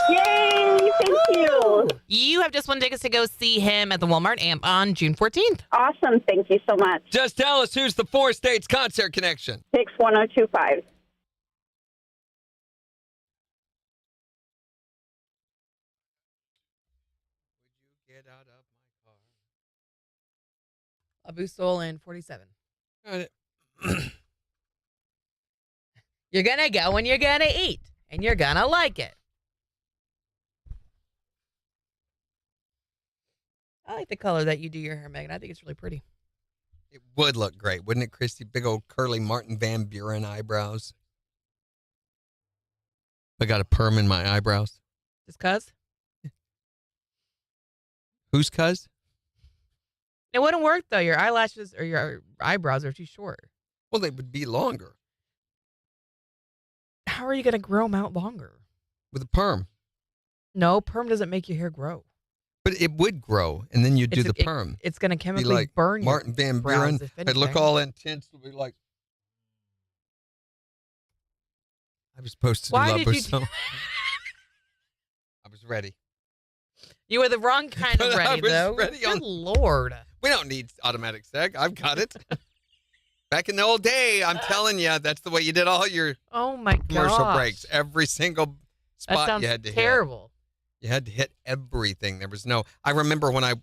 Yay! Thank you. You have just won tickets to go see him at the Walmart Amp on June 14th. Awesome. Thank you so much. Just tell us who's the 4 states concert connection. KIX 1025. Get out of my car. Abu Sol in 47. Got it. You're going to go and you're going to eat. And you're going to like it. I like the color that you do your hair, Megan. I think it's really pretty. It would look great, wouldn't it, Christy? Big old curly Martin Van Buren eyebrows. I got a perm in my eyebrows. Just cuz? Whose cuz? It wouldn't work, though. Your eyelashes or your eyebrows are too short. Well, they would be longer How are you going to grow them out longer? with a perm. No, perm doesn't make your hair grow. But it would grow, and then you do the perm. It's going to Be chemically like burn your Martin Van brows, Buren. if I'd look anything. all intense. It'd be like I was supposed to do Why love did her you so. I was ready. You were the wrong kind of But I ready, was though. ready Good on- Lord. We don't need automatic seg. I've got it. Back in the old day, I'm telling you, that's the way you did all your Oh, my God. commercial breaks. Every single That spot sounds you had to hit. terrible. You had to hit everything. There was no. I remember when I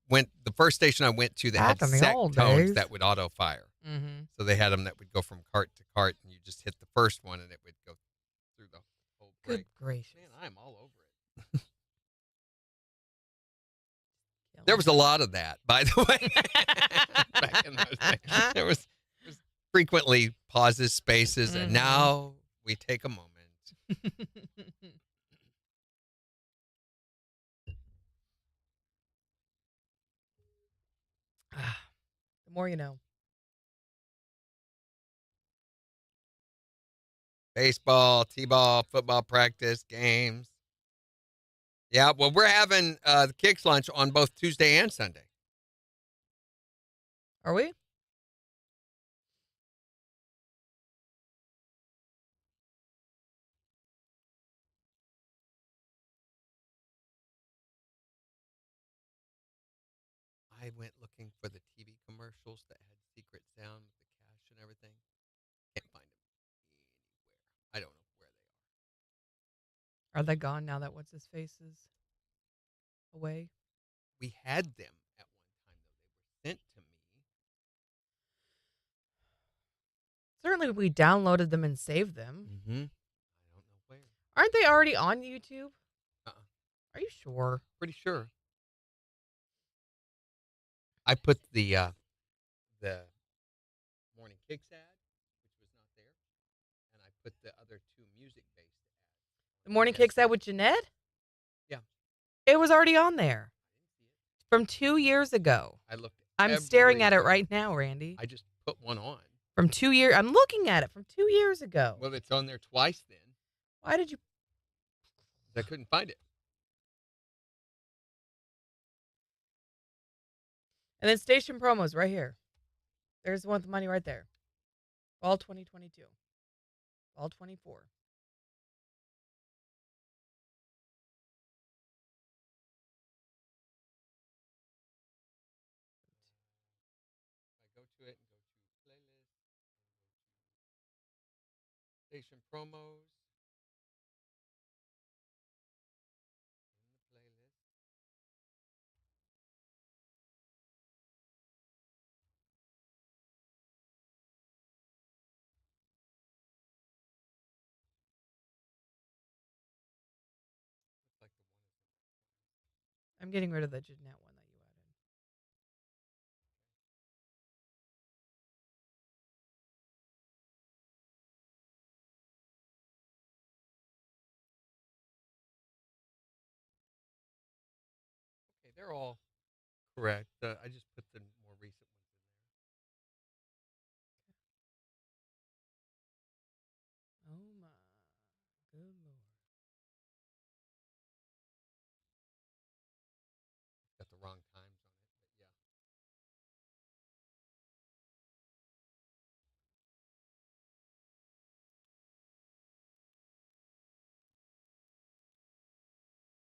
went, the first station I went to that had Back in the set old tones days. that would auto fire. Mm-hmm. So they had them that would go from cart to cart, and you just hit the first one, and it would go through the whole break. Good gracious. Man, I'm all over it. There was a lot of that, by the way. Back in those days. There was frequently pauses, spaces, and now we take a moment. The more you know. Baseball, t-ball, football practice, games. Yeah, well, we're having the KIX lunch on both Tuesday and Sunday. Are we? I went looking for the TV commercials that had secret sound with the cash and everything. Can't find them anywhere. I don't know where they are. Are they gone now that what's his face is away? We had them at one time, though. They were sent to me. Certainly, we downloaded them and saved them. Mm-hmm. I don't know where. Aren't they already on YouTube? Uh-uh. Are you sure? Pretty sure. I put the morning KIX ad, which was not there, and I put the other two music-based ads. The Morning KIX ad with Jeanette? Yeah. It was already on there. From 2 years ago. I looked. I'm staring at it everywhere. right now, Randy. I just put one on. From 2 years. I'm looking at it from 2 years ago. Well, it's on there twice then. Why did you? I couldn't find it. And then station promos right here. There's the one with the money right there. All 2022. All 24. I go to it and go to playlist, station promos. In the playlist. Looks like the one is. I'm getting rid of the Jeanette one that you added. Okay, they're all correct. I just put the more recent ones in there. Oh my good Lord. Got the wrong times on it, but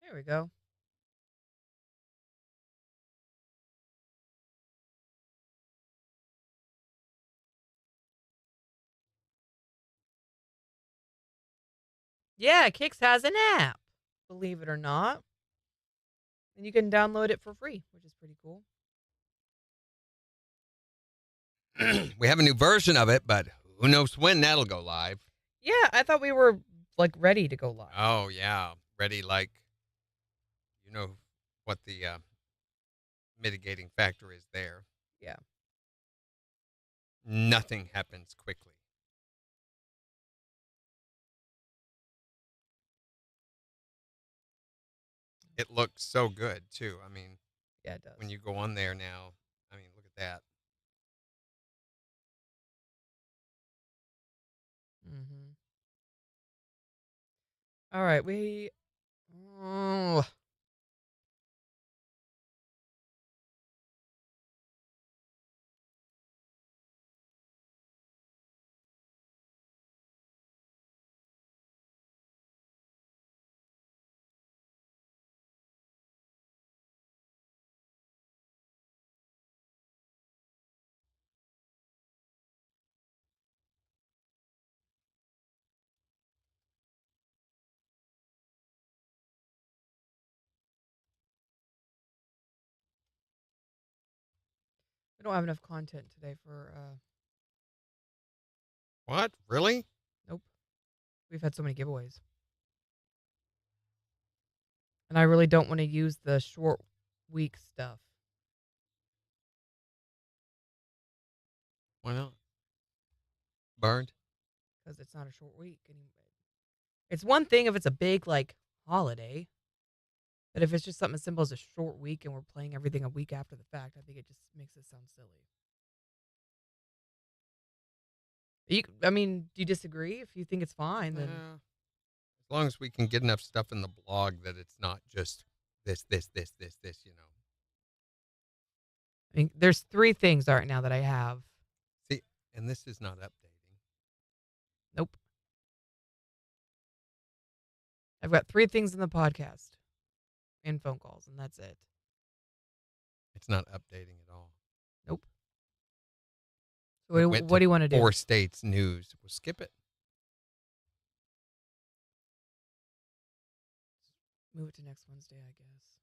yeah. There we go. Yeah, KIX has an app, believe it or not. And you can download it for free, which is pretty cool. We have a new version of it, but who knows when that'll go live. Yeah, I thought we were like ready to go live. Oh, yeah. Ready, like, you know what the mitigating factor is there. Yeah. Nothing happens quickly. It looks so good, too. I mean, Yeah, it does. when you go on there now, I mean, look at that. Mm-hmm. All right, we. Oh, we don't have enough content today for. What? Really? Nope. We've had so many giveaways. And I really don't want to use the short week stuff Why not? Burned? because it's not a short week anyway. It's one thing if it's a big like holiday, but if it's just something as simple as a short week and we're playing everything a week after the fact, I think it just makes it sound silly. I mean, do you disagree? If you think it's fine, then As long as we can get enough stuff in the blog that it's not just this, you know. I mean, there's 3 things right now that I have. See, and this is not updating. Nope. I've got 3 things in the podcast and phone calls, and that's it. It's not updating at all. Nope. So It what, went what do you want to do? 4 states news. We'll skip it. Move it to next Wednesday, I guess.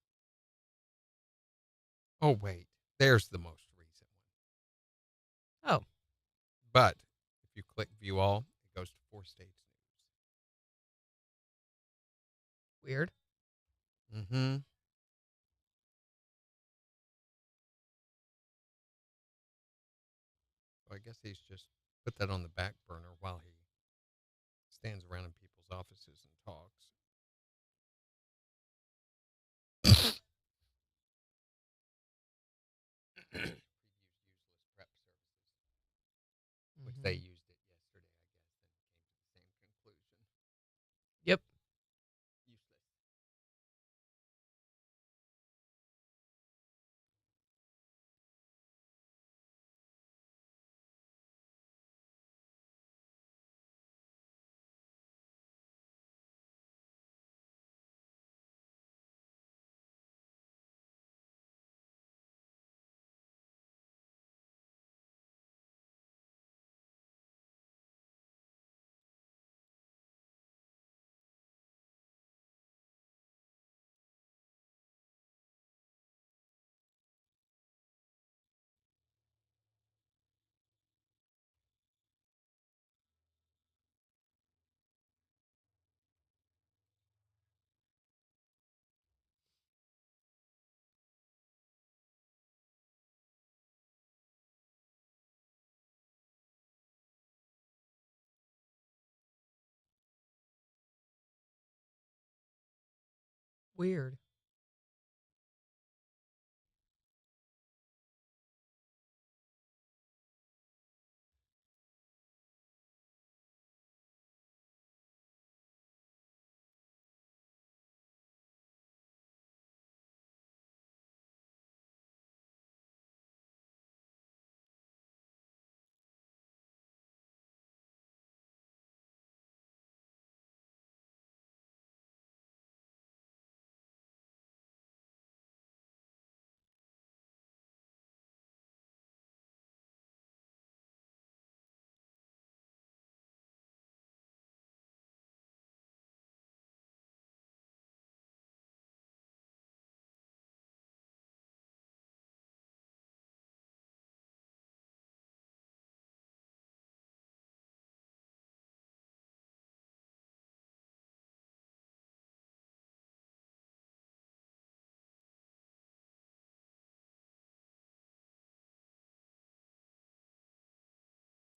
Oh, wait. There's the most recent one. Oh. But if you click view all, it goes to 4 states Weird. news. Mm-hmm. So I guess he's just put that on the back burner while he stands around in people's offices and talks. Previews useless prep services, which they Mhm. used it yesterday, I guess, and came to the same conclusion. Yep. Useless. Weird.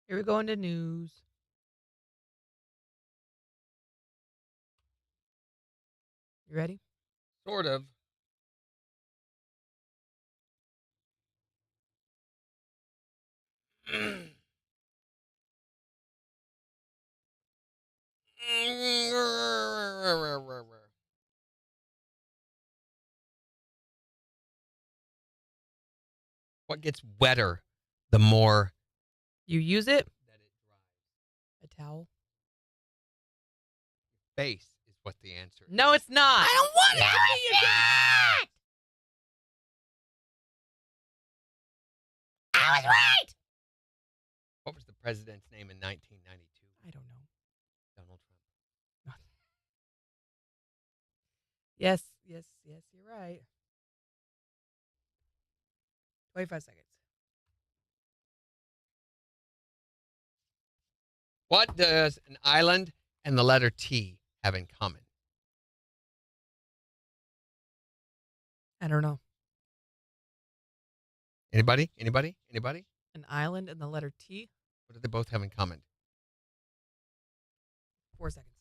Here we go into news. You ready? Sort of. What gets wetter the more You use it? that it dries? A towel? Face is what the answer is. No, it's not. I don't want to. I was right. What was the president's name in 1992? I don't know. Donald Trump. Yes, you're right. 25 seconds. What does an island and the letter T have in common? I don't know. Anybody? Anybody? Anybody? An island and the letter T? What do they both have in common? 4 seconds.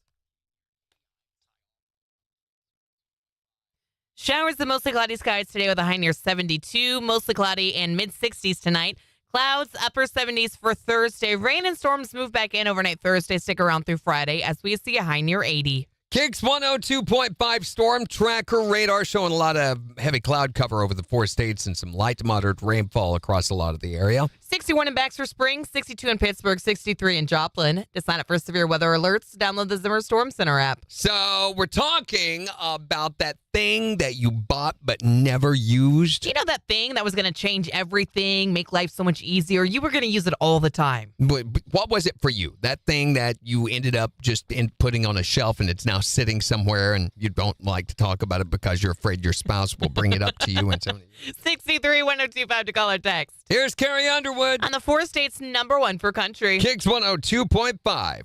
Showers and mostly cloudy skies today with a high near 72. Mostly cloudy and mid-60s tonight. Clouds, upper 70s for Thursday. Rain and storms move back in overnight Thursday. Stick around through Friday as we see a high near 80. KIX 102.5 storm tracker radar showing a lot of heavy cloud cover over the 4 states and some light to moderate rainfall across a lot of the area. 61 in Baxter Springs, 62 in Pittsburgh, 63 in Joplin. To sign up for severe weather alerts, download the Zimmer Storm Center app. So we're talking about that thing that you bought but never used. You know that thing that was going to change everything, make life so much easier? You were going to use it all the time. What was it for you? That thing that you ended up just putting on a shelf and it's now sitting somewhere and you don't like to talk about it because you're afraid your spouse will bring it up to you in 63-1025 to call or text. Here's Carrie Underwood. On the 4 states, #1 for country. KIX 102.5.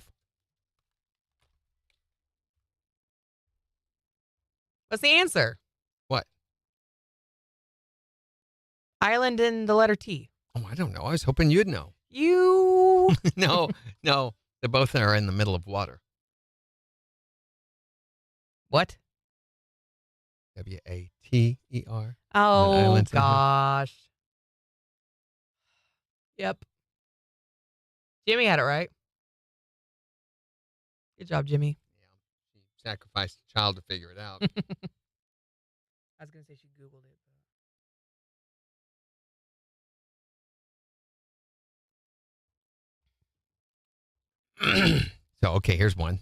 What's the answer? What? Island in the letter T. Oh, I don't know. I was hoping you'd know. You. No. They both are in the middle of water. What? WATER. Oh, islands in here. gosh. Yep. Jimmy had it right. Good job, Jimmy. Yeah, she sacrificed a child to figure it out. I was going to say she Googled it. So, okay, here's one.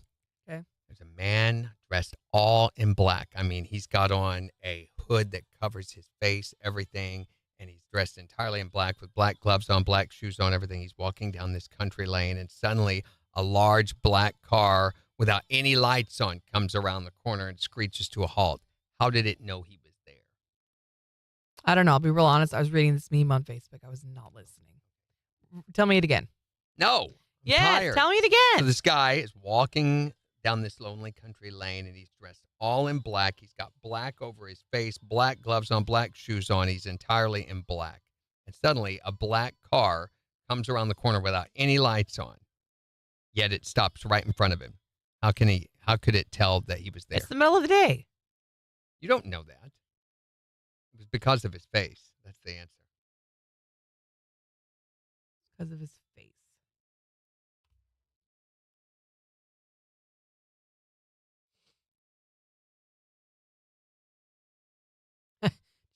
Okay. There's a man dressed all in black. I mean, he's got on a hood that covers his face, everything, and he's dressed entirely in black with black gloves on, black shoes on, everything. He's walking down this country lane, and suddenly a large black car without any lights on comes around the corner and screeches to a halt. How did it know he was there? I don't know. I'll be real honest. I was reading this meme on Facebook. I was not listening. Tell me it again. No. I'm Yes, tired. tell me it So again. this guy is walking down this lonely country lane, and he's dressed all in black. He's got black over his face, black gloves on, black shoes on. He's entirely in black. And suddenly, a black car comes around the corner without any lights on. Yet it stops right in front of him. How could it tell that he was there? It's the middle of the day. You don't know that. It was because of his face. That's the answer. Because of his face.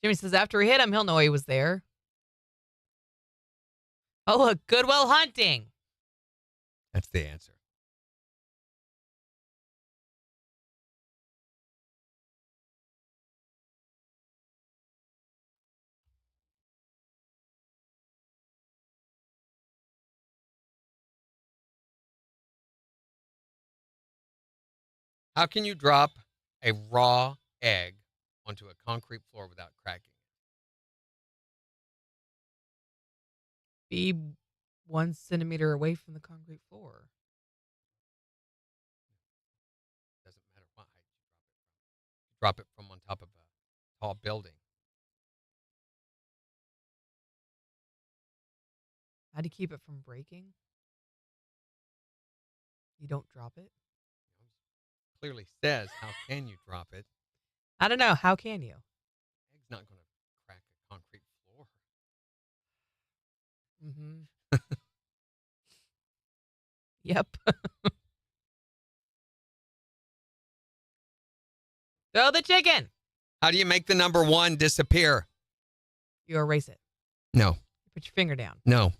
Jimmy says after he hit him, he'll know he was there. Oh, look, Goodwill Hunting. That's the answer. How can you drop a raw egg onto a concrete floor without cracking it? Be 1 centimeter away from the concrete floor. Doesn't matter what height you drop it from. You drop it from on top of a tall building. How do you keep it from breaking? You don't drop it? Clearly says, how can you drop it? I don't know. How can you? Egg's not going to crack a concrete floor. Mm-hmm. Yep. Throw the chicken. How do you make the number 1 disappear? You erase it. No. You put your finger down. No.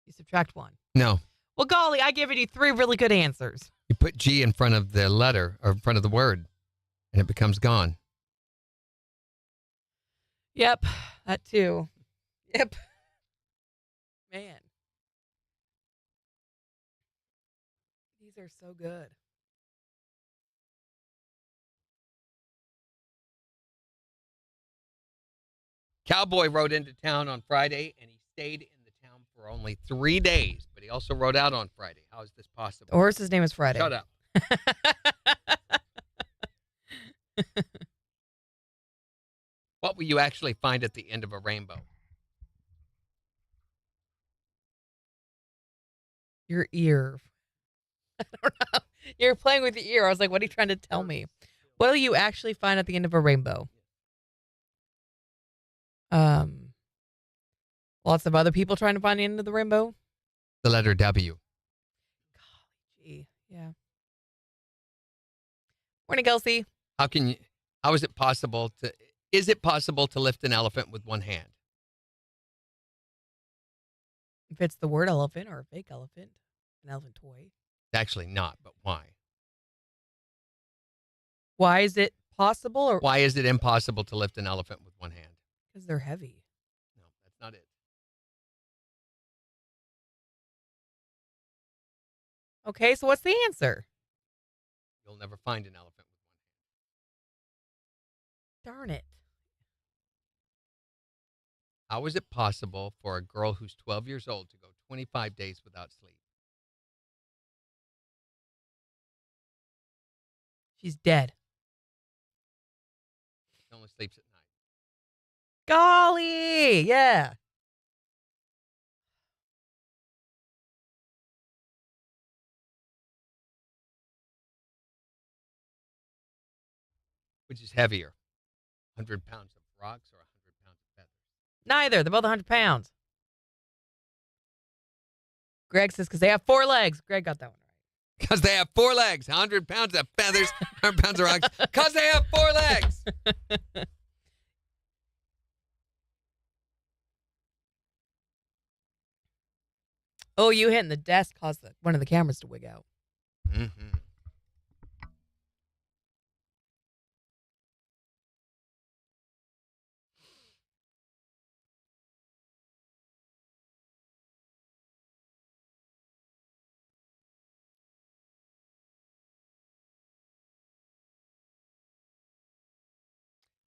You subtract 1. No. Well, golly, I given you 3 really good answers. You put G in front of the letter or in front of the word, and it becomes gone. Yep, that too. Yep. Man. These are so good. Cowboy rode into town on Friday, and he stayed in the town for only 3 days, but he also rode out on Friday. How is this possible? The horse's name is Friday. Shut up. What will you actually find at the end of a rainbow? Your ear. I don't know. You're playing with your ear. I was like, what are you trying to tell me? What will you actually find at the end of a rainbow? Lots of other people trying to find the end of the rainbow. The letter W. Golly gee. Yeah. Morning, Kelsey. Is it possible to lift an elephant with one hand? If it's the word elephant or a fake elephant, an elephant toy. Actually not, but why? Why is it possible? Or Why is it impossible to lift an elephant with one hand? because they're heavy. No, that's not it. Okay, so what's the answer? You'll never find an elephant with one hand. Darn it. How is it possible for a girl who's 12 years old to go 25 days without sleep? She's dead. She only sleeps at night. Golly. Yeah. Which is heavier, 100 pounds of rocks or 100 pounds of feathers? Neither. They're both 100 pounds. Greg says because they have 4 legs. Greg got that one right. Because they have 4 legs, 100 pounds of feathers, 100 pounds of rocks. Because they have 4 legs. Oh, you hitting the desk caused one of the cameras to wig out. Mm-hmm.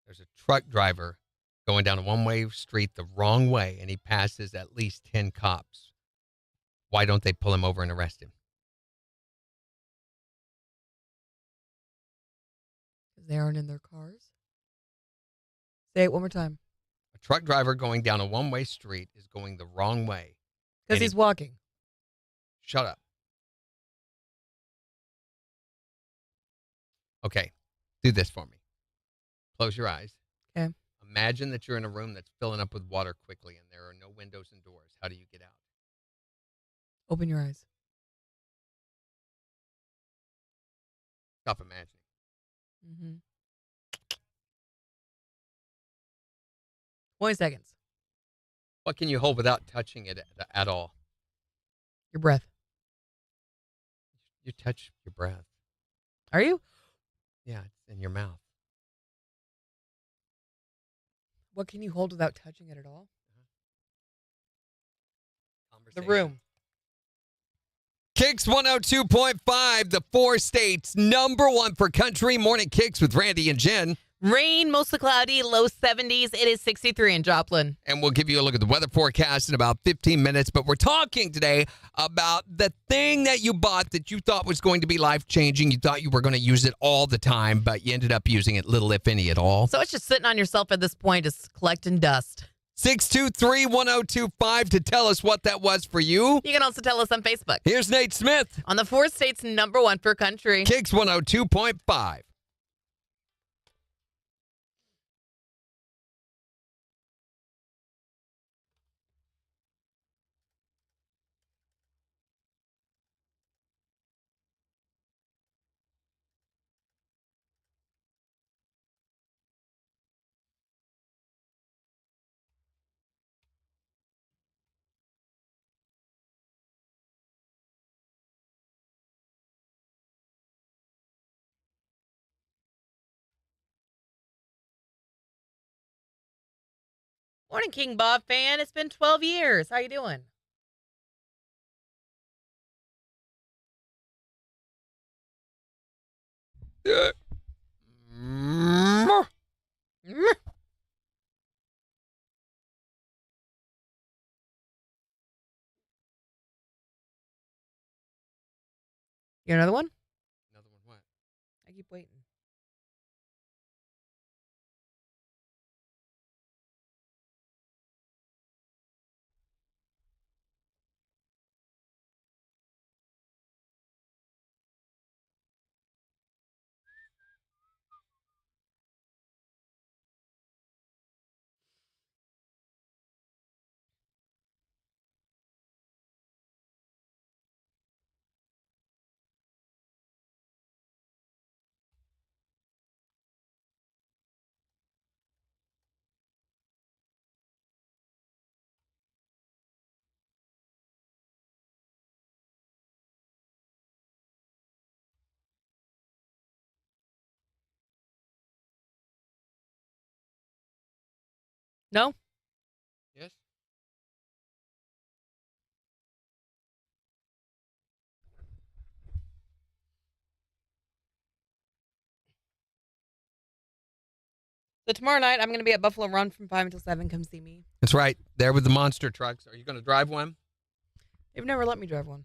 There's a truck driver going down a one-way street the wrong way, and he passes at least 10 cops. Why don't they pull him over and arrest him? Because they aren't in their cars. Say it one more time. A truck driver going down a one-way street is going the wrong way. Because And he's walking. Shut up. Okay, do this for me. Close your eyes. Okay. Imagine that you're in a room that's filling up with water quickly and there are no windows and doors. How do you get out? Open your eyes. Stop imagining. Mm-hmm. 20 seconds. What can you hold without touching it at all? Your breath. You touch your breath. Are you? Yeah, it's in your mouth. What can you hold without touching it at all? The Conversation. room. KIX 102.5, the 4 states, #1 for country. Morning KIX with Randy and Jen. Rain, mostly cloudy, low 70s. It is 63 in Joplin. And we'll give you a look at the weather forecast in about 15 minutes. But we're talking today about the thing that you bought that you thought was going to be life-changing. You thought you were going to use it all the time, but you ended up using it little, if any, at all. So it's just sitting on yourself at this point, just collecting dust. 623-1025 to tell us what that was for you. You can also tell us on Facebook. Here's Nate Smith. On the 4 states #1 for country. KIX 102.5. Morning, King Bob fan. It's been 12 years. How you doing? You another one? Another one, what? I keep waiting. No? Yes? So tomorrow night, I'm going to be at Buffalo Run from 5 until 7. Come see me. That's right. There with the monster trucks. Are you going to drive one? They've never let me drive one.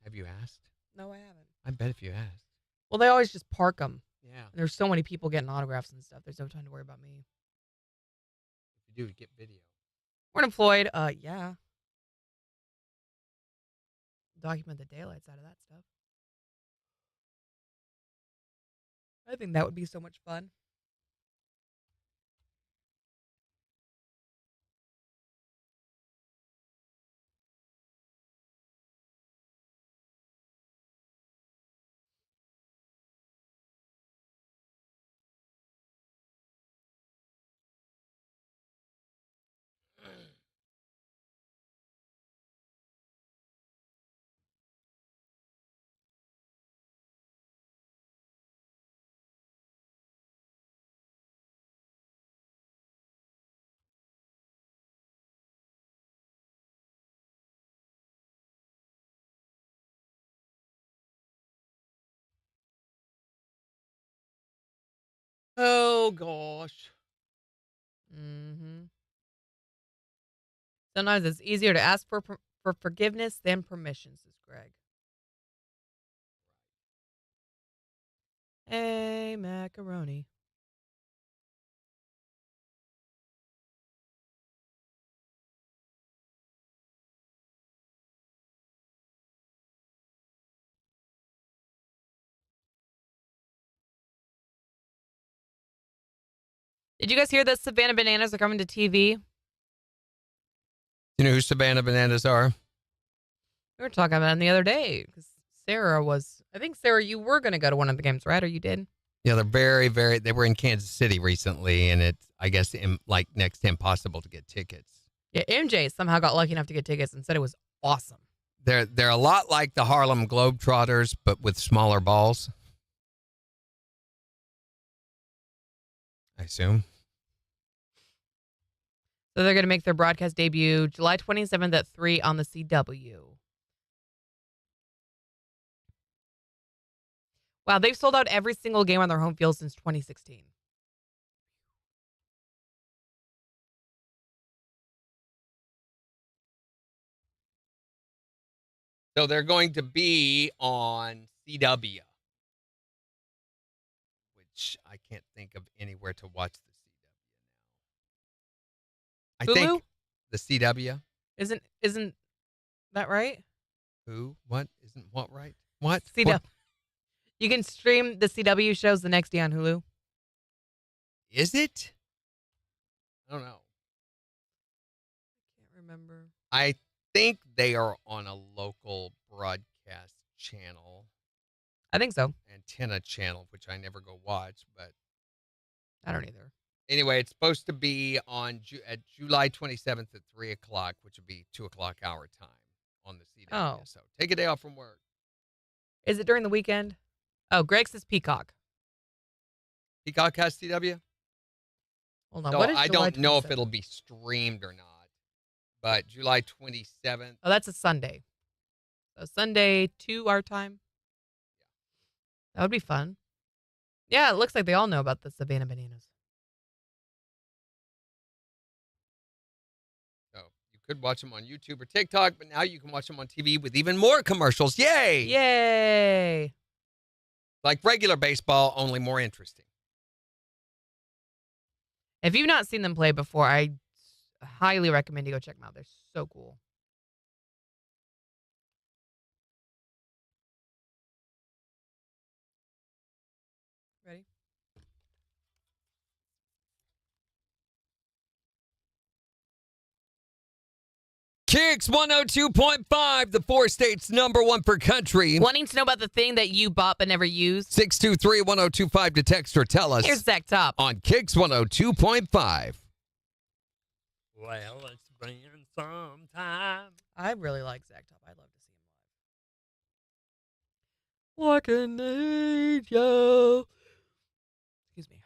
Have you asked? No, I haven't. I bet if you asked. Well, they always just park them. Yeah. There's so many people getting autographs and stuff. There's no time to worry about me. If you do, get video. Morning, Floyd. Yeah. Document the daylights out of that stuff. I think that would be so much fun. Oh, gosh. Mm-hmm. Sometimes it's easier to ask for forgiveness than permission, says Greg. Hey, macaroni. Did you guys hear that Savannah Bananas are coming to TV? You know who Savannah Bananas are? We were talking about them the other day because Sarah was. I think Sarah, you were going to go to one of the games, right? Or you did? Yeah, they're very, very. They were in Kansas City recently, and it's, I guess, like next to impossible to get tickets. Yeah, MJ somehow got lucky enough to get tickets and said it was awesome. They're a lot like the Harlem Globetrotters, but with smaller balls. I assume. So they're going to make their broadcast debut July 27th at 3 on the CW. Wow, they've sold out every single game on their home field since 2016. So they're going to be on CW, which I can't think of anywhere to watch the CW I Hulu? think the CW. Isn't that right? Who? What? Isn't what right? What? CW. What? You can stream the CW shows the next day on Hulu. Is it? I don't know. Can't remember. I think they are on a local broadcast channel, I think so. antenna channel, which I never go watch. But I don't either. anyway, it's supposed to be on at July 27th at 3 o'clock, which would be 2 o'clock our time on the CW. Oh. So take a day off from work. Is it during the weekend? Oh, Greg says Peacock. Peacock has CW? Hold on. So What is I July don't know if 27th? it'll be streamed or not. But July 27th. Oh, that's a Sunday. So Sunday 2 our time. That would be fun. Yeah, it looks like they all know about the Savannah Bananas. So you could watch them on YouTube or TikTok, but now you can watch them on TV with even more commercials. Yay! Yay! Like regular baseball, only more interesting. If you've not seen them play before, I highly recommend you go check them out. They're so cool. Ready? KIX 102.5, the 4 states #1 for country. Wanting to know about the thing that you bought but never used? 623-1025 to text or tell us Here's Zach Top. on KIX 102.5. Well, it's been some time. I really like Zach Top. I'd love to see him live. Like an angel. Excuse me.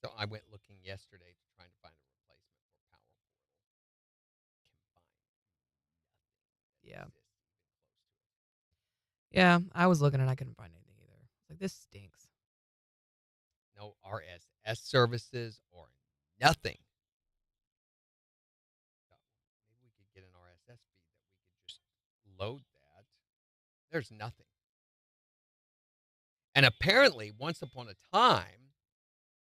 So I went looking yesterday to try to find a replacement for Power Portal. Can find Yeah. nothing that exists even close to it. Yeah, I was looking and I couldn't find anything either. Like, this stinks. No RSS services or nothing. So maybe we could get an RSS feed that we could just load that. There's nothing. And apparently, once upon a time,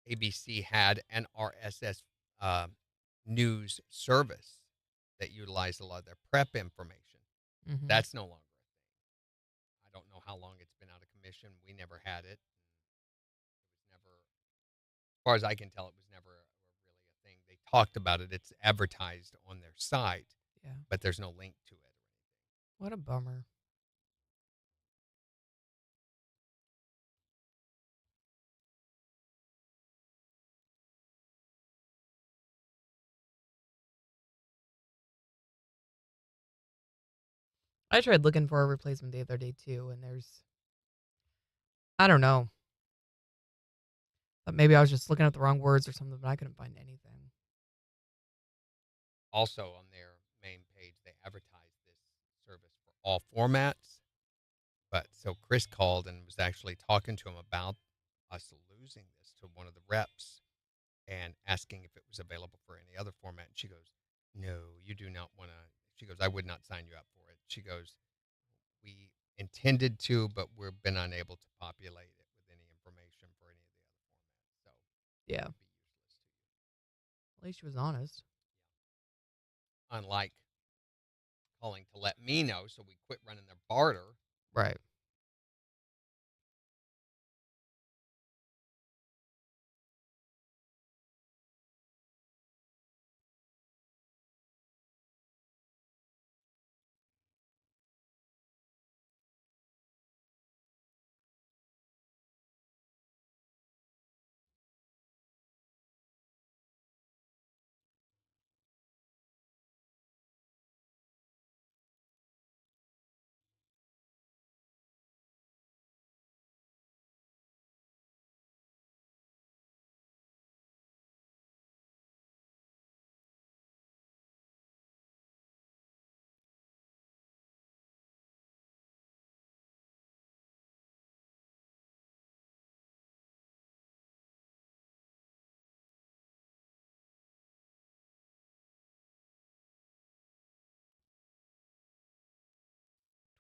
ABC had an RSS news service that utilized a lot of their prep information. Mhm. That's no longer a thing. I don't know how long it's been out of commission. We never had it. It was never, as far as I can tell, it was never really a thing. They talked about it. It's advertised on their site, Yeah. but there's no link to it. What a bummer. I tried looking for a replacement the other day too, and I don't know. But maybe I was just looking at the wrong words or something, but I couldn't find anything. Also, on their main page, they advertise this service for all formats. But so Chris called and was actually talking to him about us losing this to one of the reps and asking if it was available for any other format. And she goes, "No, you do not want to." She goes, "I would not sign you up for it." She goes, "We intended to, but we've been unable to populate it with any information for any of the other formats. So Yeah. it would be useless to you." At least she was honest. Unlike calling to let me know so we quit running their barter. Right.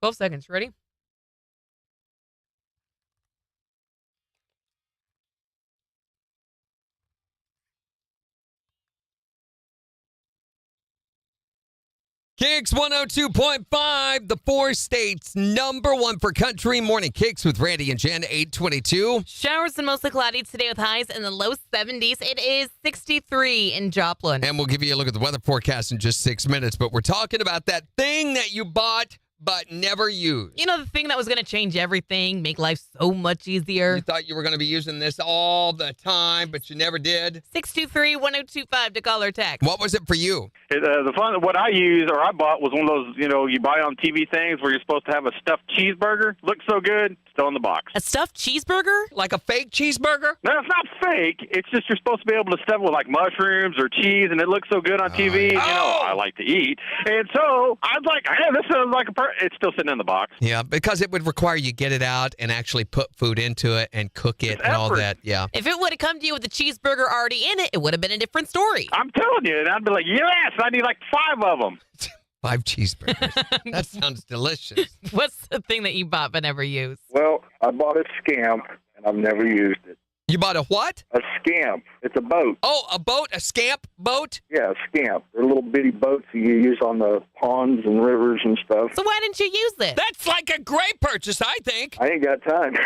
$12 seconds. Ready? KIX 102.5, the 4 states number 1 for country. Morning KIX with Randy and Jen, 822. Showers and mostly cloudy today with highs in the low 70s. It is 63 in Joplin. And we'll give you a look at the weather forecast in just 6 minutes. But we're talking about that thing that you bought but never used. You know, the thing that was going to change everything, make life so much easier. You thought you were going to be using this all the time, but you never did. 623-1025 to call or text. What was it for you? What I used or I bought was one of those, you buy on TV things where you're supposed to have a stuffed cheeseburger. Looks so good, still in the box. A stuffed cheeseburger? Like a fake cheeseburger? No, it's not fake. It's just you're supposed to be able to stuff it with like mushrooms or cheese, and it looks so good on TV. Yeah. I like to eat. And so I was like, hey, this sounds like it's still sitting in the box. Yeah, because it would require you get it out and actually put food into it and cook it and all effort. that. Yeah. If it would have come to you with a cheeseburger already in it, it would have been a different story. I'm telling you, and I'd be like, yes, I need like 5 of them. 5 cheeseburgers. That sounds delicious. What's the thing that you bought but never used? Well, I bought a scamp, and I've never used it. You bought a what? A scamp. It's a boat. Oh, a boat? A scamp boat? Yeah, a scamp. They're little bitty boats that you use on the ponds and rivers and stuff. So why didn't you use this? That's like a great purchase, I think. I ain't got time.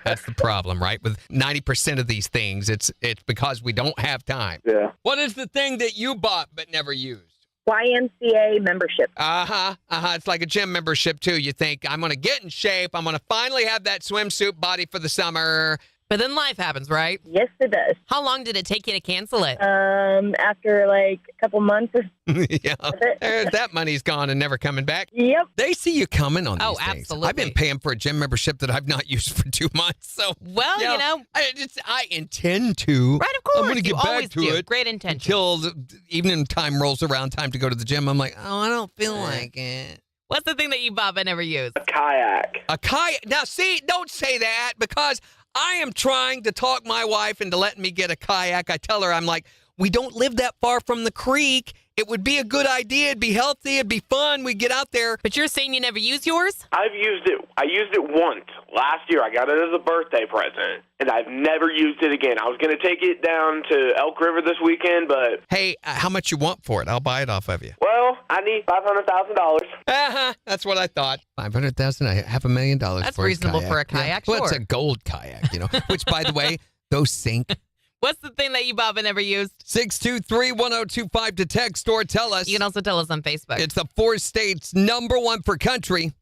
That's the problem, right? With 90% of these things, it's because we don't have time. Yeah. What is the thing that you bought but never used? YMCA membership. It's like a gym membership, too. You think, I'm going to get in shape. I'm going to finally have that swimsuit body for the summer. But then life happens, right? Yes, it does. How long did it take you to cancel it? After like a couple months. Yeah. That money's gone and never coming back. Yep. They see you coming on these Oh, things. absolutely. I've been paying for a gym membership that I've not used for 2 months. So, Well, yeah, you know. I intend to. Right, of course. I'm going to you get always back to do. it. Great intention. Until the evening time rolls around, time to go to the gym. I'm like, oh, I don't feel like it. What's the thing that you bought but never used? Kayak. A kayak. Now, see, don't say that because I am trying to talk my wife into letting me get a kayak. I tell her, I'm like, we don't live that far from the creek. It would be a good idea. It'd be healthy. It'd be fun. We'd get out there. But you're saying you never use yours? I've used it. I used it once last year. I got it as a birthday present, and I've never used it again. I was going to take it down to Elk River this weekend, but... Hey, how much you want for it? I'll buy it off of you. Well, I need $500,000. That's what I thought. $500,000, $500,000. That's for reasonable kayak. for a kayak, Well, it's sure. a gold kayak, which, by the way, those sink. What's the thing that you bought but never used? 623-1025 to text or tell us. You can also tell us on Facebook. It's the 4 states number 1 for country.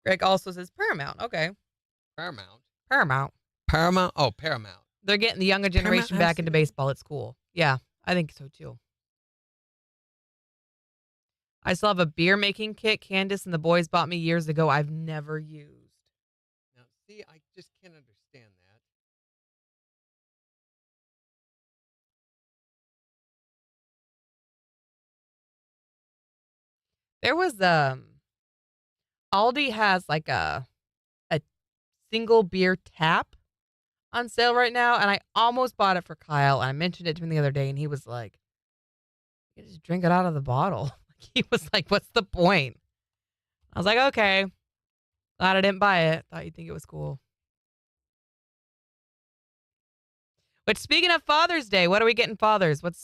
Greg also says Paramount. Okay. Paramount. Oh, Paramount. They're getting the younger generation Paramount, back into baseball. It's cool. Yeah, I think so too. I still have a beer making kit Candace and the boys bought me years ago. I've never used. Now, see, I just can't understand that. There was Aldi has like a single beer tap on sale right now, and I almost bought it for Kyle. And I mentioned it to him the other day, and he was like, "You just drink it out of the bottle." He was like, "What's the point?" I was like, "Okay." Glad I didn't buy it. Thought you'd think it was cool. But speaking of Father's Day, what are we getting fathers? What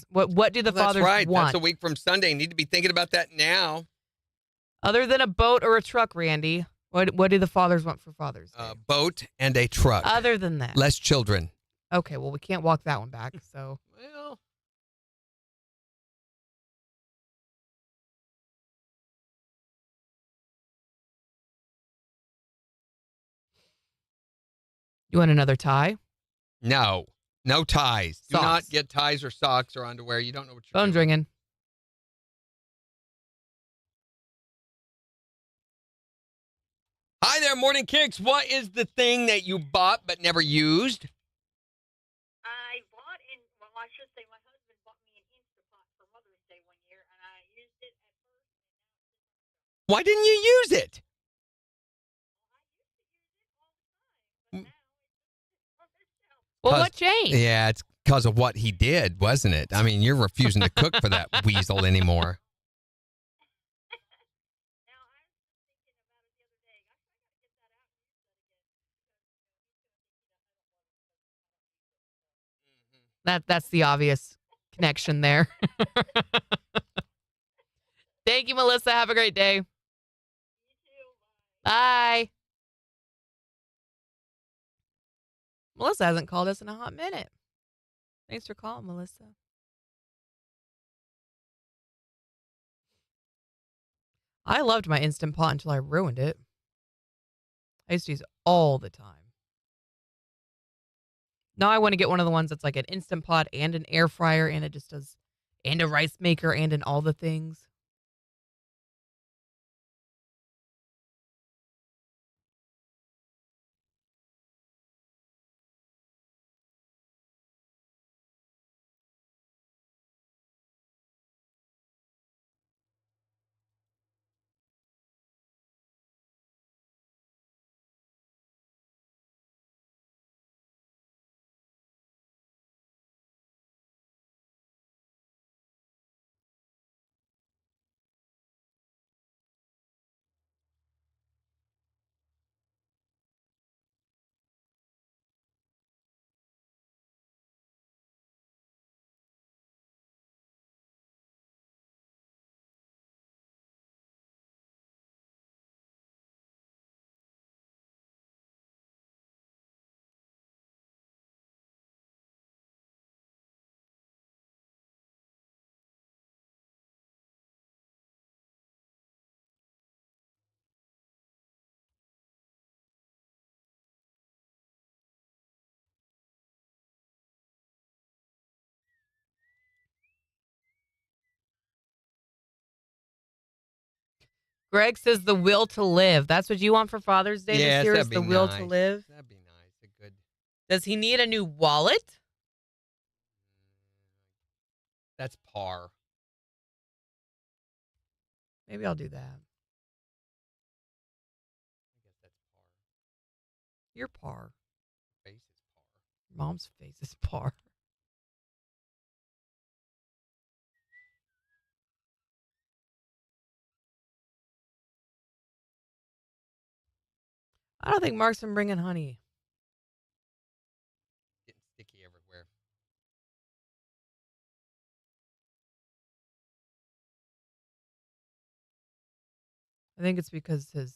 do the fathers That's right. want? That's a week from Sunday. Need to be thinking about that now. Other than a boat or a truck, Randy, what do the fathers want for Father's Day? A boat and a truck. Other than that. Less children. Okay, well, we can't walk that one back, so. Well, You want another tie? no. No ties. Do Socks. not get ties or socks or underwear. You don't know what you're Phone's doing. ringing. Hi there, Morning Kicks. What is the thing that you bought but never used? I should say my husband bought me an Instapot for Mother's Day one year, and I used it at first. Why didn't you use it? Well, 'Cause- what changed? Yeah, it's because of what he did, wasn't it? I mean, you're refusing to cook for that weasel anymore. That's the obvious connection there. Thank you, Melissa. Have a great day. Bye. Melissa hasn't called us in a hot minute. Thanks for calling, Melissa. I loved my Instant Pot until I ruined it. I used to use it all the time. Now I want to get one of the ones that's like an Instant Pot and an air fryer, and it just does, and a rice maker, and in all the things. Greg says the will to live. That's what you want for Father's Day this year, is the will to live? That'd be nice. A good. Does he need a new wallet? That's par. Maybe I'll do that. I guess that's par. Your par. Face is par. Mom's face is par. I don't think Mark's been bringing honey. Getting sticky everywhere. I think it's because his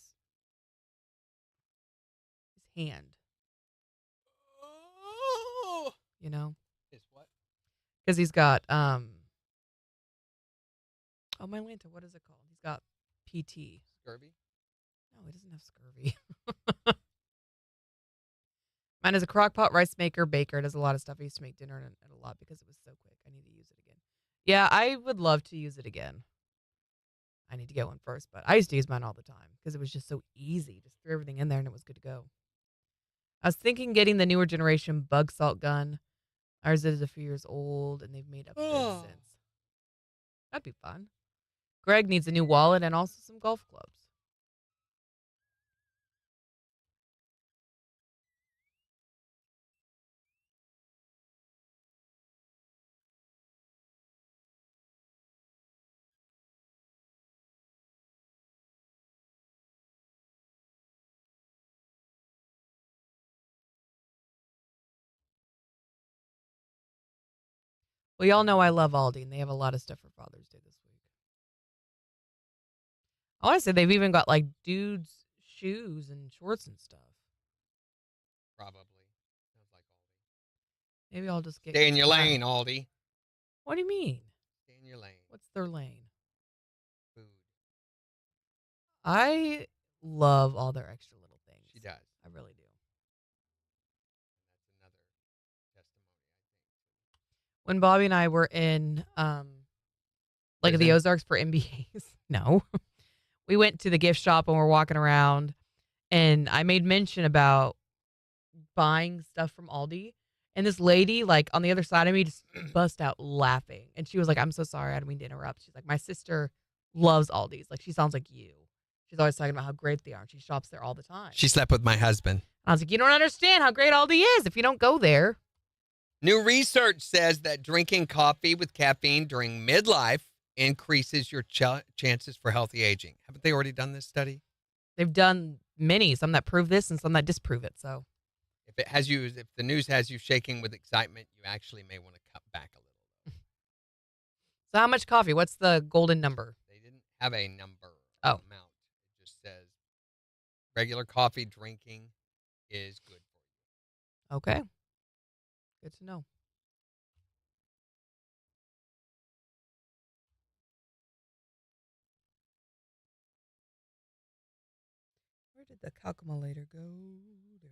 hand, Oh. you know, Is what? because he's got oh, my Lanta, what is it called? He's got PT. Scurvy? No, he doesn't have scurvy. Mine is a crock pot, rice maker, baker. It does a lot of stuff. I used to make dinner in it a lot because it was so quick. I need to use it again. Yeah, I would love to use it again. I need to get one first, but I used to use mine all the time because it was just so easy. Just threw everything in there and it was good to go. I was thinking getting the newer generation bug salt gun. Ours is a few years old and they've made upgrades since. That'd be fun. Greg needs a new wallet and also some golf clubs. Well, y'all know I love Aldi, and they have a lot of stuff for Father's Day this week. I want to say they've even got like dudes' shoes and shorts and stuff. Probably. Sounds like Aldi. Maybe I'll just get. Stay in your lane, Aldi. What do you mean? Stay in your lane. What's their lane? Food. I love all their extra little things. She does. I really do. That's another testimony, I think. When Bobby and I were in like the Prison? Ozarks for MBAs, no. We went to the gift shop and we're walking around and I made mention about buying stuff from Aldi. And this lady, like on the other side of me, just bust out laughing. And she was like, I'm so sorry. I didn't mean to interrupt. She's like, my sister loves Aldi's. Like, she sounds like you. She's always talking about how great they are. And she shops there all the time. She slept with my husband. I was like, you don't understand how great Aldi is if you don't go there. New research says that drinking coffee with caffeine during midlife increases your chances for healthy aging. Haven't they already done this study? They've done many, some that prove this and some that disprove it. So If if the news has you shaking with excitement, you actually may want to cut back a little. So how much coffee? What's the golden number? They didn't have a number amount. It just says regular coffee drinking is good for you. Okay. Good to know. Where did the calculator go? There it is.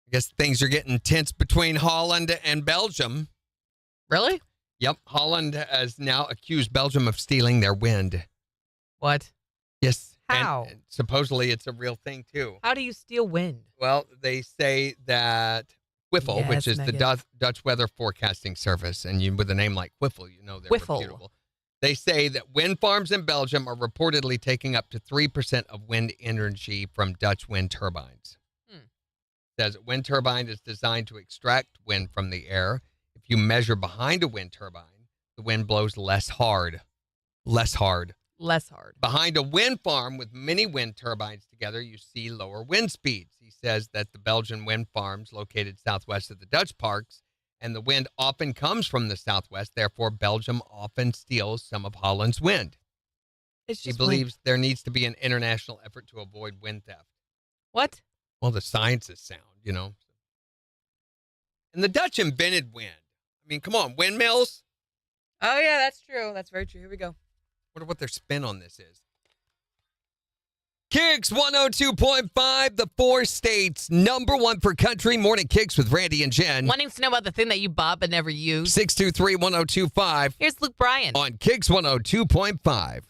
I guess things are getting tense between Holland and Belgium. Really? Yep. Holland has now accused Belgium of stealing their wind. What? Yes. How? And supposedly it's a real thing, too. How do you steal wind? Well, they say that Whiffle, Yes, which is Megan. the Dutch weather forecasting service, and with a name like Whiffle, you know they're Whiffle. reputable. They say that wind farms in Belgium are reportedly taking up to 3% of wind energy from Dutch wind turbines. Says wind turbine is designed to extract wind from the air. If you measure behind a wind turbine, the wind blows less hard. Less hard. Less hard. Behind a wind farm with many wind turbines together, you see lower wind speeds. He says that the Belgian wind farms located southwest of the Dutch parks, and the wind often comes from the southwest. Therefore, Belgium often steals some of Holland's wind. It's He just believes there needs to be an international effort to avoid wind theft. What? Well, the science is sound, you know. And the Dutch invented wind. I mean, come on, windmills? Oh, yeah, that's true. That's very true. Here we go. Wonder what their spin on this is. KIX 102.5, the 4 states, #1 for country. Morning KIX with Randy and Jen. Wanting to know about the thing that you bought but never used. 623-1025. Here's Luke Bryan. On KIX 102.5.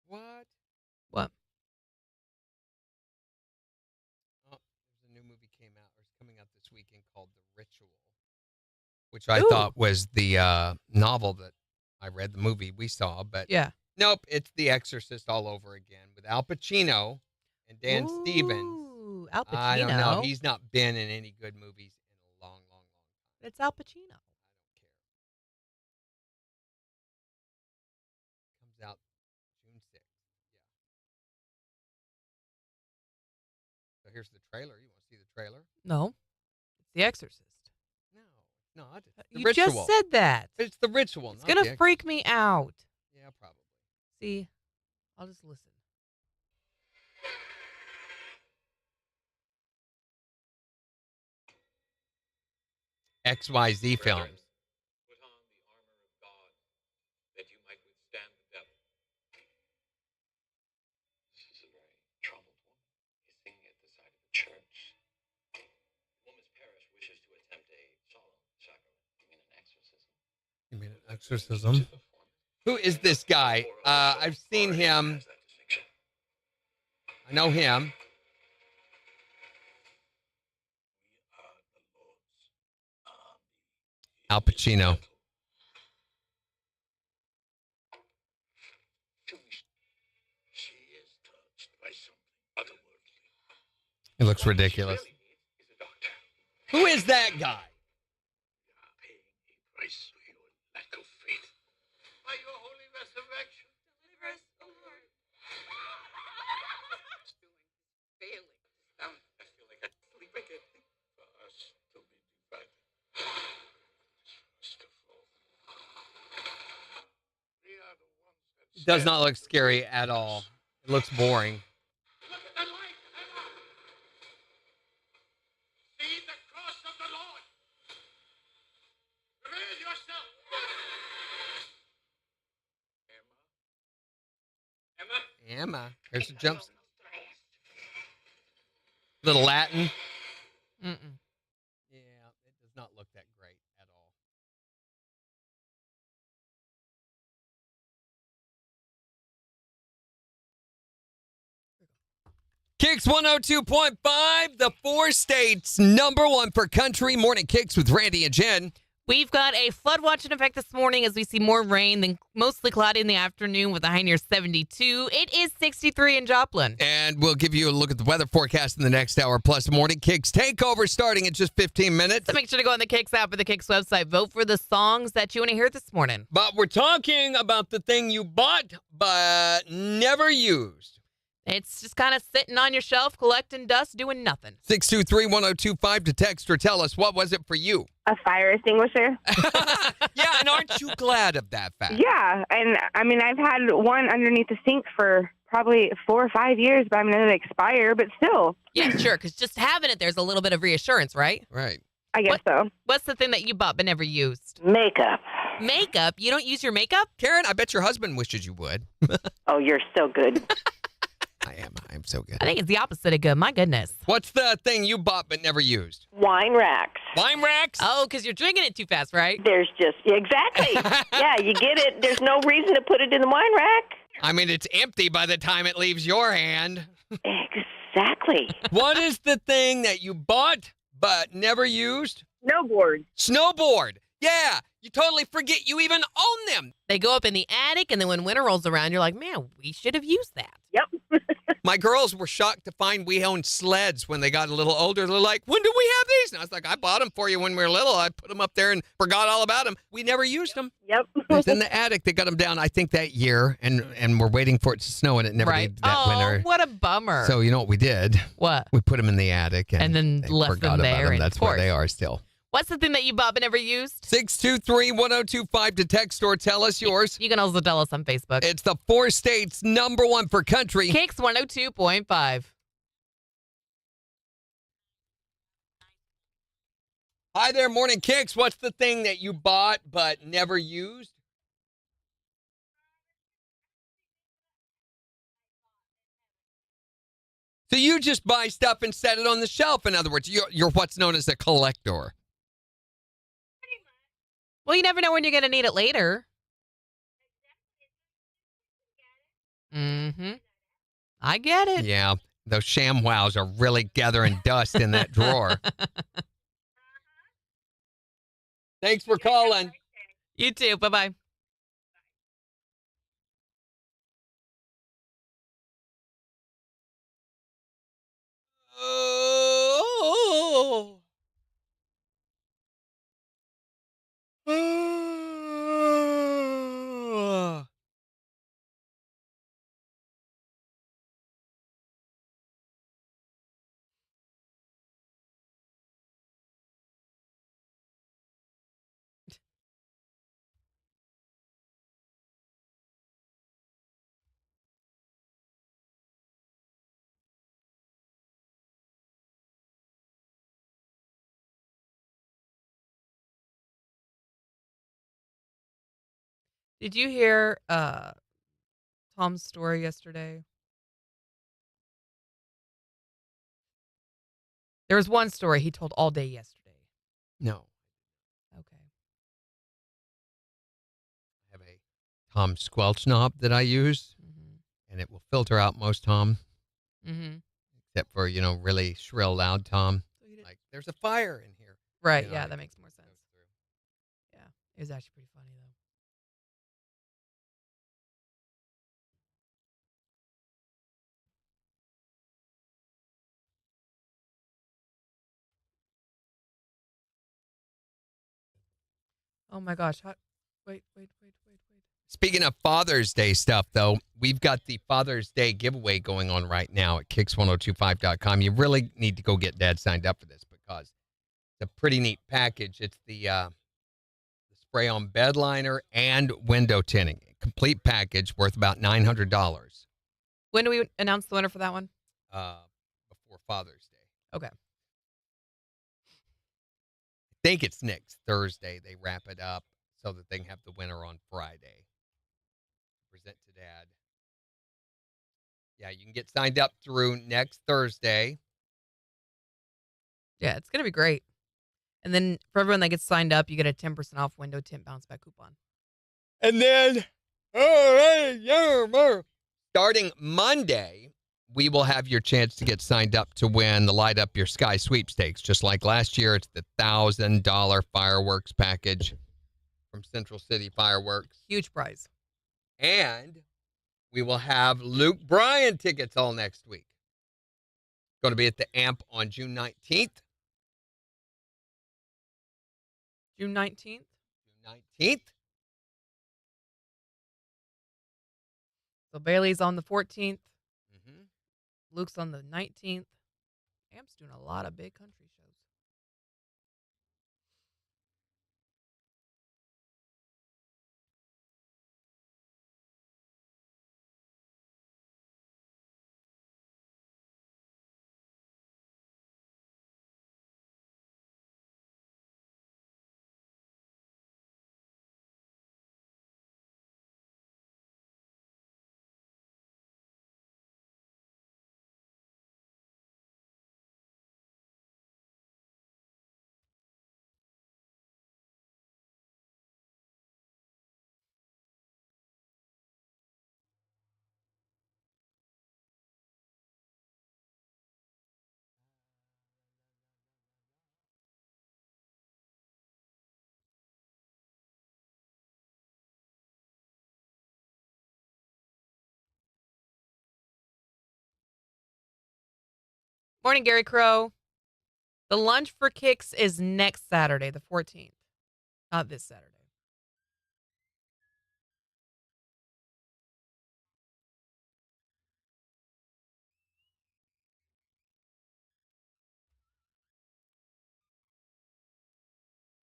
What? What? Oh, there's a new movie came out, or it's coming out this weekend called The Ritual, which I Ooh. thought was the novel that I read, the movie we saw, but Yeah. nope, it's The Exorcist all over again with Al Pacino and Dan Stevens. Ooh, Al Pacino. I don't know. He's not been in any good movies in a long, long, long time. It's Al Pacino. Comes out June 6th. Yeah. So here's the trailer. You want to see the trailer? No. It's The Exorcist. No, not it's The You Ritual. just said that. It's The Ritual. It's not going The to freak me out. Yeah, probably. See, I'll just listen. XYZ Films. Put on the armor of God, that you might withstand the devil. This is a very troubled woman. He's singing at the side of a church. The woman's parish wishes to attempt a solemn sacrament. You mean an exorcism? You mean an exorcism? Who is this guy? I've seen him. I know him. Al Pacino. She is touched by something otherworldly. He looks ridiculous. Who is that guy? Price for your lack of faith. By your holy resurrection. Deliver us, O Lord. Failing. I feel like I sleep again. For us to be divided. First of all. We are the ones that It does not look scary at all. It looks boring. look at the light, Emma. See the cross of the Lord. Reveal yourself. Emma. There's the jumps. Little Latin. Mm-mm. Yeah, it does not look that great at all. KIX 102.5, the 4 states number 1 for country. Morning KIX with Randy and Jen. We've got a flood watch in effect this morning as we see more rain, then mostly cloudy in the afternoon with a high near 72. It is 63 in Joplin. And we'll give you a look at the weather forecast in the next hour. Plus, morning KIX takeover starting in just 15 minutes. So make sure to go on the KIX app or the KIX website. Vote for the songs that you want to hear this morning. But we're talking about the thing you bought but never used. It's just kind of sitting on your shelf, collecting dust, doing nothing. 623-1025 to text or tell us, what was it for you? A fire extinguisher. Yeah, and aren't you glad of that fact? Yeah, and I mean, I've had one underneath the sink for probably 4 or 5 years, but I'm going to expire, but still. Yeah, sure, because just having it, there's a little bit of reassurance, right? Right. I guess so. What's the thing that you bought but never used? Makeup. Makeup? You don't use your makeup? Karen, I bet your husband wishes you would. Oh, you're so good. I'm so good. I think it's the opposite of good. My goodness. What's the thing you bought but never used? Wine racks. Wine racks? Oh, because you're drinking it too fast, right? There's just, exactly. Yeah, you get it. There's no reason to put it in the wine rack. I mean, it's empty by the time it leaves your hand. Exactly. What is the thing that you bought but never used? Snowboard. Snowboard. Yeah, you totally forget you even own them. They go up in the attic, and then when winter rolls around, you're like, man, we should have used that. Yep. My girls were shocked to find we owned sleds when they got a little older. They're like, when did we have these? And I was like, I bought them for you when we were little. I put them up there and forgot all about them. We never used them. Yep. It was in the attic. They got them down, I think, that year, and we're waiting for it to snow, and it never Right. did that Oh, winter. what a bummer. So you know what we did? What? We put them in the attic and then they left forgot them about there, them. and That's of where course. they are still. What's the thing that you bought but never used? 623-1025 to text or tell us yours. You can also tell us on Facebook. It's the 4 states number 1 for country. KIX 102.5. Hi there, Morning KIX. What's the thing that you bought but never used? So you just buy stuff and set it on the shelf. In other words, you're what's known as a collector. Well, you never know when you're going to need it later. Mm-hmm. I get it. Yeah, those ShamWows are really gathering dust in that drawer. Thanks for calling. You too. Bye-bye. Oh. Did you hear Tom's story yesterday? There was one story he told all day yesterday. No. Okay. I have a Tom Squelch knob that I use, and it will filter out most Tom, Mm-hmm. except for, really shrill, loud Tom. Like, there's a fire in here. Right. You know, Yeah, it that makes more sense. goes through. Yeah. It was actually pretty funny, though. Oh, my gosh. Wait. Speaking of Father's Day stuff, though, we've got the Father's Day giveaway going on right now at KIX1025.com. You really need to go get Dad signed up for this because it's a pretty neat package. It's the spray-on bed liner and window tinting. Complete package worth about $900 When do we announce the winner for that one? before Father's Day. Okay. I think it's next Thursday they wrap it up so that they can have the winner on Friday. Present to Dad. Yeah, you can get signed up through next Thursday. Yeah, it's going to be great. And then for everyone that gets signed up, you get a 10% off window tint bounce back coupon. And then, starting Monday, we will have your chance to get signed up to win the Light Up Your Sky sweepstakes. Just like last year, it's the $1,000 fireworks package from Central City Fireworks. Huge prize. And we will have Luke Bryan tickets all next week. Going to be at the AMP on June 19th. June 19th? June 19th. So Bailey's on the 14th. Mm-hmm. Luke's on the 19th. Amp's doing a lot of big country shows. Morning, Gary Crow. The lunch for KIX is next Saturday, the 14th. Not this Saturday.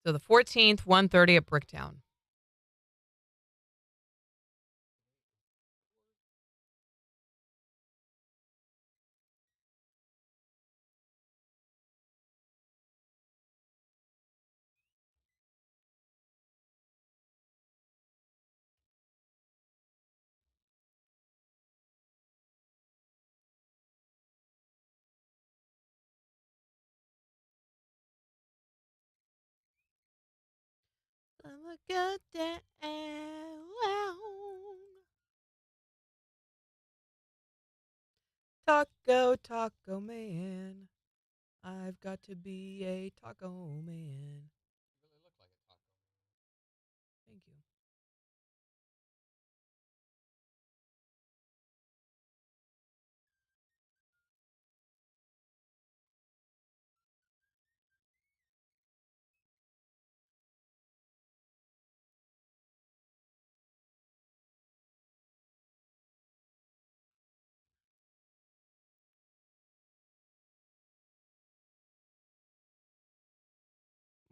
So the 14th, 1:30 at Bricktown. Go down. Taco, taco man. I've got to be a taco man. Thank you.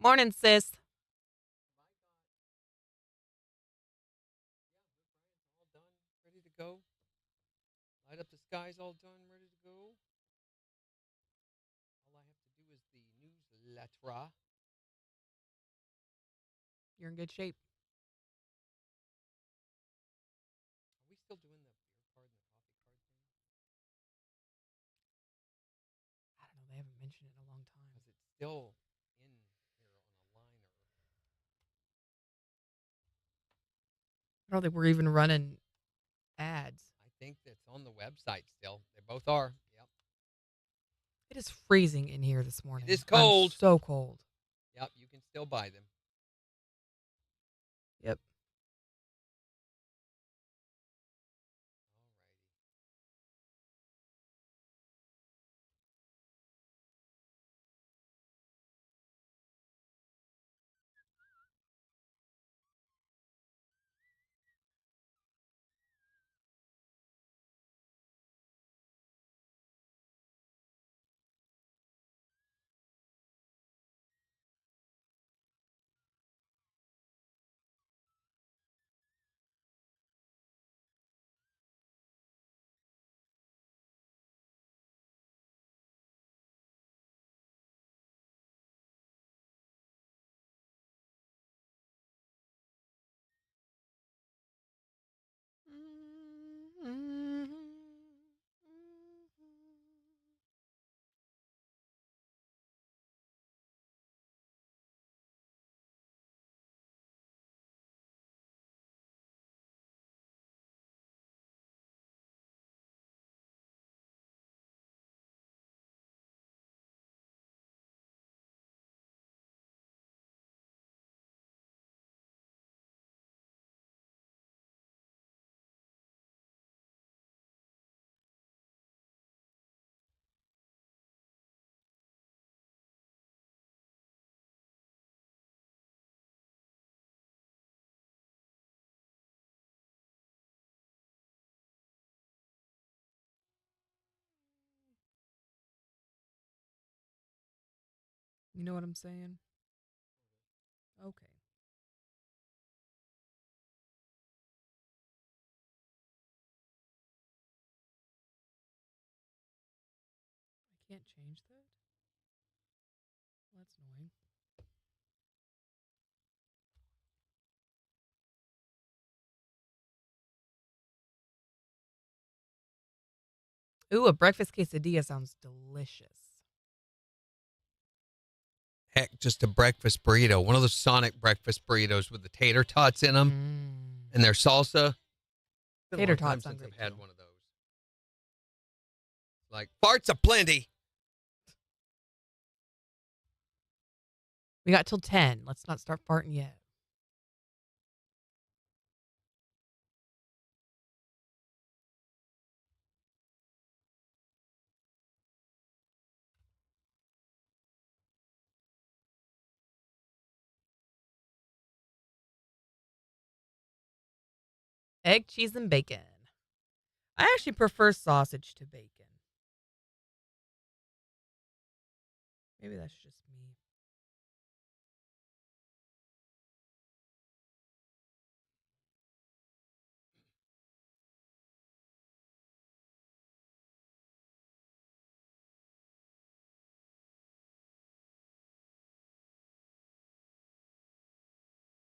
Morning, sis. All done, ready to go. Light Up the Sky's all done, ready to go. All I have to do is the newsletter. You're in good shape. Are we still doing the beer card and the coffee card thing? I don't know. They haven't mentioned it in a long time. Because it's still in here on a liner. I don't think we're even running ads. I think that's on the website still. They both are. Yep. It is freezing in here this morning. It is cold. I'm so cold. Yep, you can still buy them. Yep. You know what I'm saying? Okay. I can't change that? Well, that's annoying. Ooh, a breakfast quesadilla sounds delicious. Heck, just a breakfast burrito. One of those Sonic breakfast burritos with the tater tots in them and their salsa. Been a Tater long time tots sound since great, I've had too. one of those. Like farts aplenty. We got till 10. Let's not start farting yet. Egg, cheese, and bacon. I actually prefer sausage to bacon. Maybe that's just me.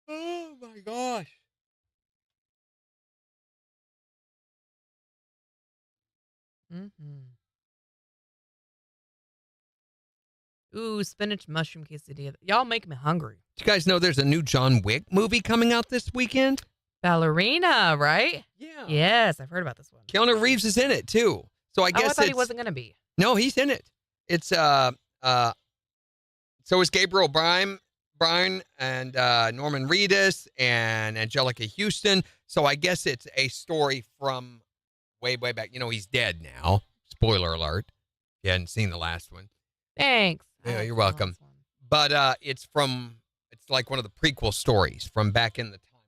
Oh my gosh. Mm-hmm. Ooh, spinach mushroom quesadilla. Y'all make me hungry. Do you guys know there's a new John Wick movie coming out this weekend? Ballerina, right? Yeah. Yes, I've heard about this one. Keanu Reeves is in it too. So I guess I thought he it's- wasn't going to be. No, he's in it. It's so is Gabriel Bryan and Norman Reedus and Angelica Houston. So I guess it's a story from way back. You know, he's dead now. Spoiler alert. If you hadn't seen the last one. Thanks. Yeah, you're welcome. But it's like one of the prequel stories from back in the time.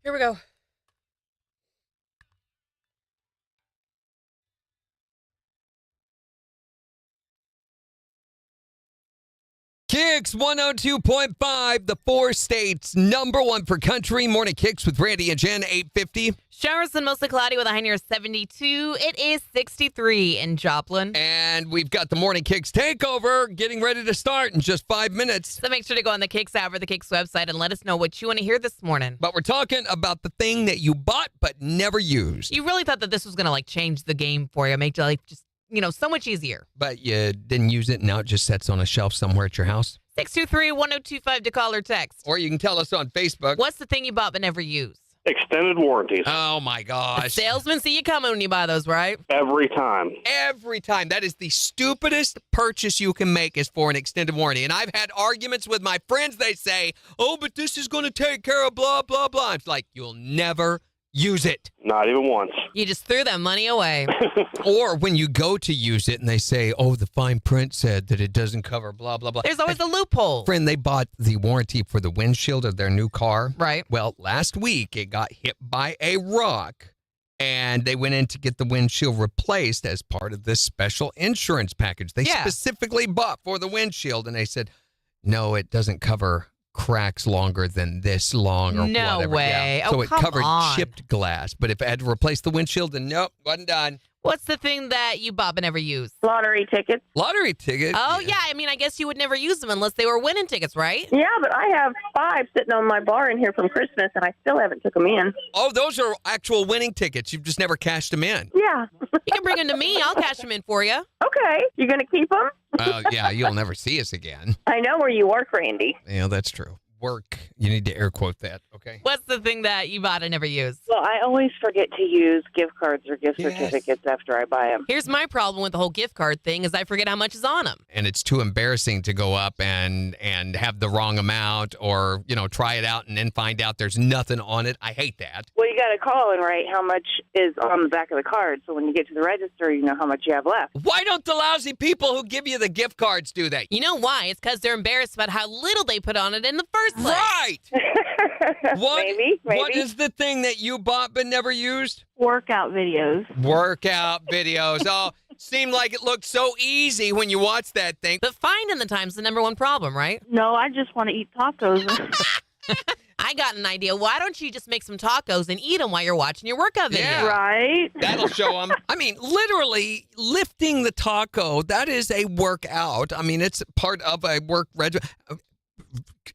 Here we go. KIX 102.5, the 4 states #1 for country. Morning KIX with Randy and Jen, 8:50. Showers and mostly cloudy with a high near 72. It is 63 in Joplin. And we've got the Morning KIX takeover getting ready to start in just 5 minutes. So make sure to go on the KIX app or the KIX website and let us know what you want to hear this morning. But we're talking about the thing that you bought but never used. You really thought that this was going to change the game for you, make life just, so much easier. But you didn't use it, and now it just sits on a shelf somewhere at your house. 623-1025 to call or text. Or you can tell us on Facebook. What's the thing you bought but never used? Extended warranties. Oh, my gosh. The salesmen see you coming when you buy those, right? Every time. Every time. That is the stupidest purchase you can make is for an extended warranty. And I've had arguments with my friends. They say, oh, but this is going to take care of blah, blah, blah. It's like, you'll never use it. Not even once. You just threw that money away. Or when you go to use it and they say, oh, the fine print said that it doesn't cover blah, blah, blah. There's always a loophole. Friend, they bought the warranty for the windshield of their new car. Right. Well, last week it got hit by a rock and they went in to get the windshield replaced as part of this special insurance package. They specifically bought for the windshield and they said, no, it doesn't cover cracks longer than this long or no whatever. way. Yeah. So Oh, it come covered on. chipped glass. But if I had to replace the windshield, then nope, wasn't done. What's the thing that you bought but never used? Lottery tickets. Lottery ticket. Oh, yeah. I mean, I guess you would never use them unless they were winning tickets, right? Yeah, but I have 5 sitting on my bar in here from Christmas, and I still haven't took them in. Oh, those are actual winning tickets. You've just never cashed them in. Yeah. You can bring them to me. I'll cash them in for you. Okay. You going to keep them? Oh, yeah, you'll never see us again. I know where you work, Randy. Yeah, that's true. Work. You need to air quote that, okay? What's the thing that you bought and never used? Well, I always forget to use gift cards or gift certificates after I buy them. Here's my problem with the whole gift card thing is I forget how much is on them. And it's too embarrassing to go up and have the wrong amount or, try it out and then find out there's nothing on it. I hate that. Well, you got to call and write how much is on the back of the card. So when you get to the register, you know how much you have left. Why don't the lousy people who give you the gift cards do that? You know why? It's because they're embarrassed about how little they put on it in the first place. Right! Maybe. What is the thing that you bought but never used? Workout videos. Workout videos. Oh, seemed like it looked so easy when you watched that thing. But finding the time's the number one problem, right? No, I just want to eat tacos. I got an idea. Why don't you just make some tacos and eat them while you're watching your workout video? Yeah. Right? That'll show them. I mean, literally lifting the taco, that is a workout. I mean, it's part of a work regimen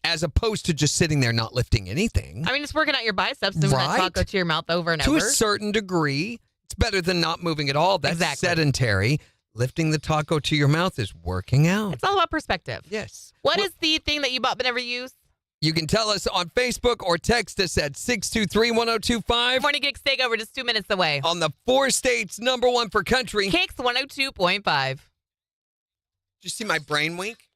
as opposed to just sitting there not lifting anything. I mean, it's working out your biceps, doing that Right. taco to your mouth over and To over. a certain degree, it's better than not moving at all. That's Exactly. sedentary. Lifting the taco to your mouth is working out. It's all about perspective. Yes. What is the thing that you bought but never used? You can tell us on Facebook or text us at 623-1025. Morning Kicks Takeover, just 2 minutes away. On the 4 states, #1 for country. KIX 102.5. Did you see my brain wink?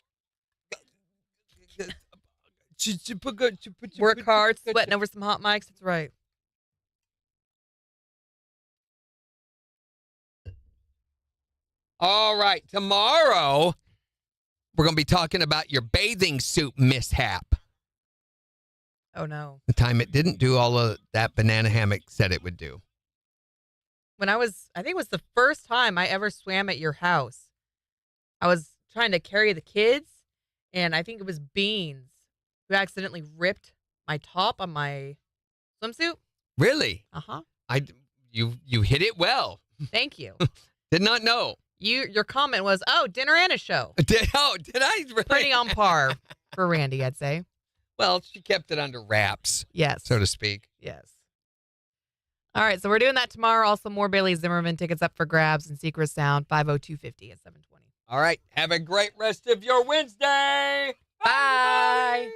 Work hard, sweating over some hot mics. That's right. All right. Tomorrow, we're going to be talking about your bathing suit mishap. Oh, no. The time it didn't do all of that banana hammock said it would do. I think it was the first time I ever swam at your house. I was trying to carry the kids, and I think it was Beans who accidentally ripped my top on my swimsuit. Really? Uh-huh. You hit it well. Thank you. Did not know. Your comment was, oh, dinner and a show. Did I really? Pretty on par for Randy, I'd say. Well, she kept it under wraps. Yes. So to speak. Yes. All right, so we're doing that tomorrow. Also, more Bailey Zimmerman tickets up for grabs and Secret Sound, 50250 at 720. All right. Have a great rest of your Wednesday. Bye.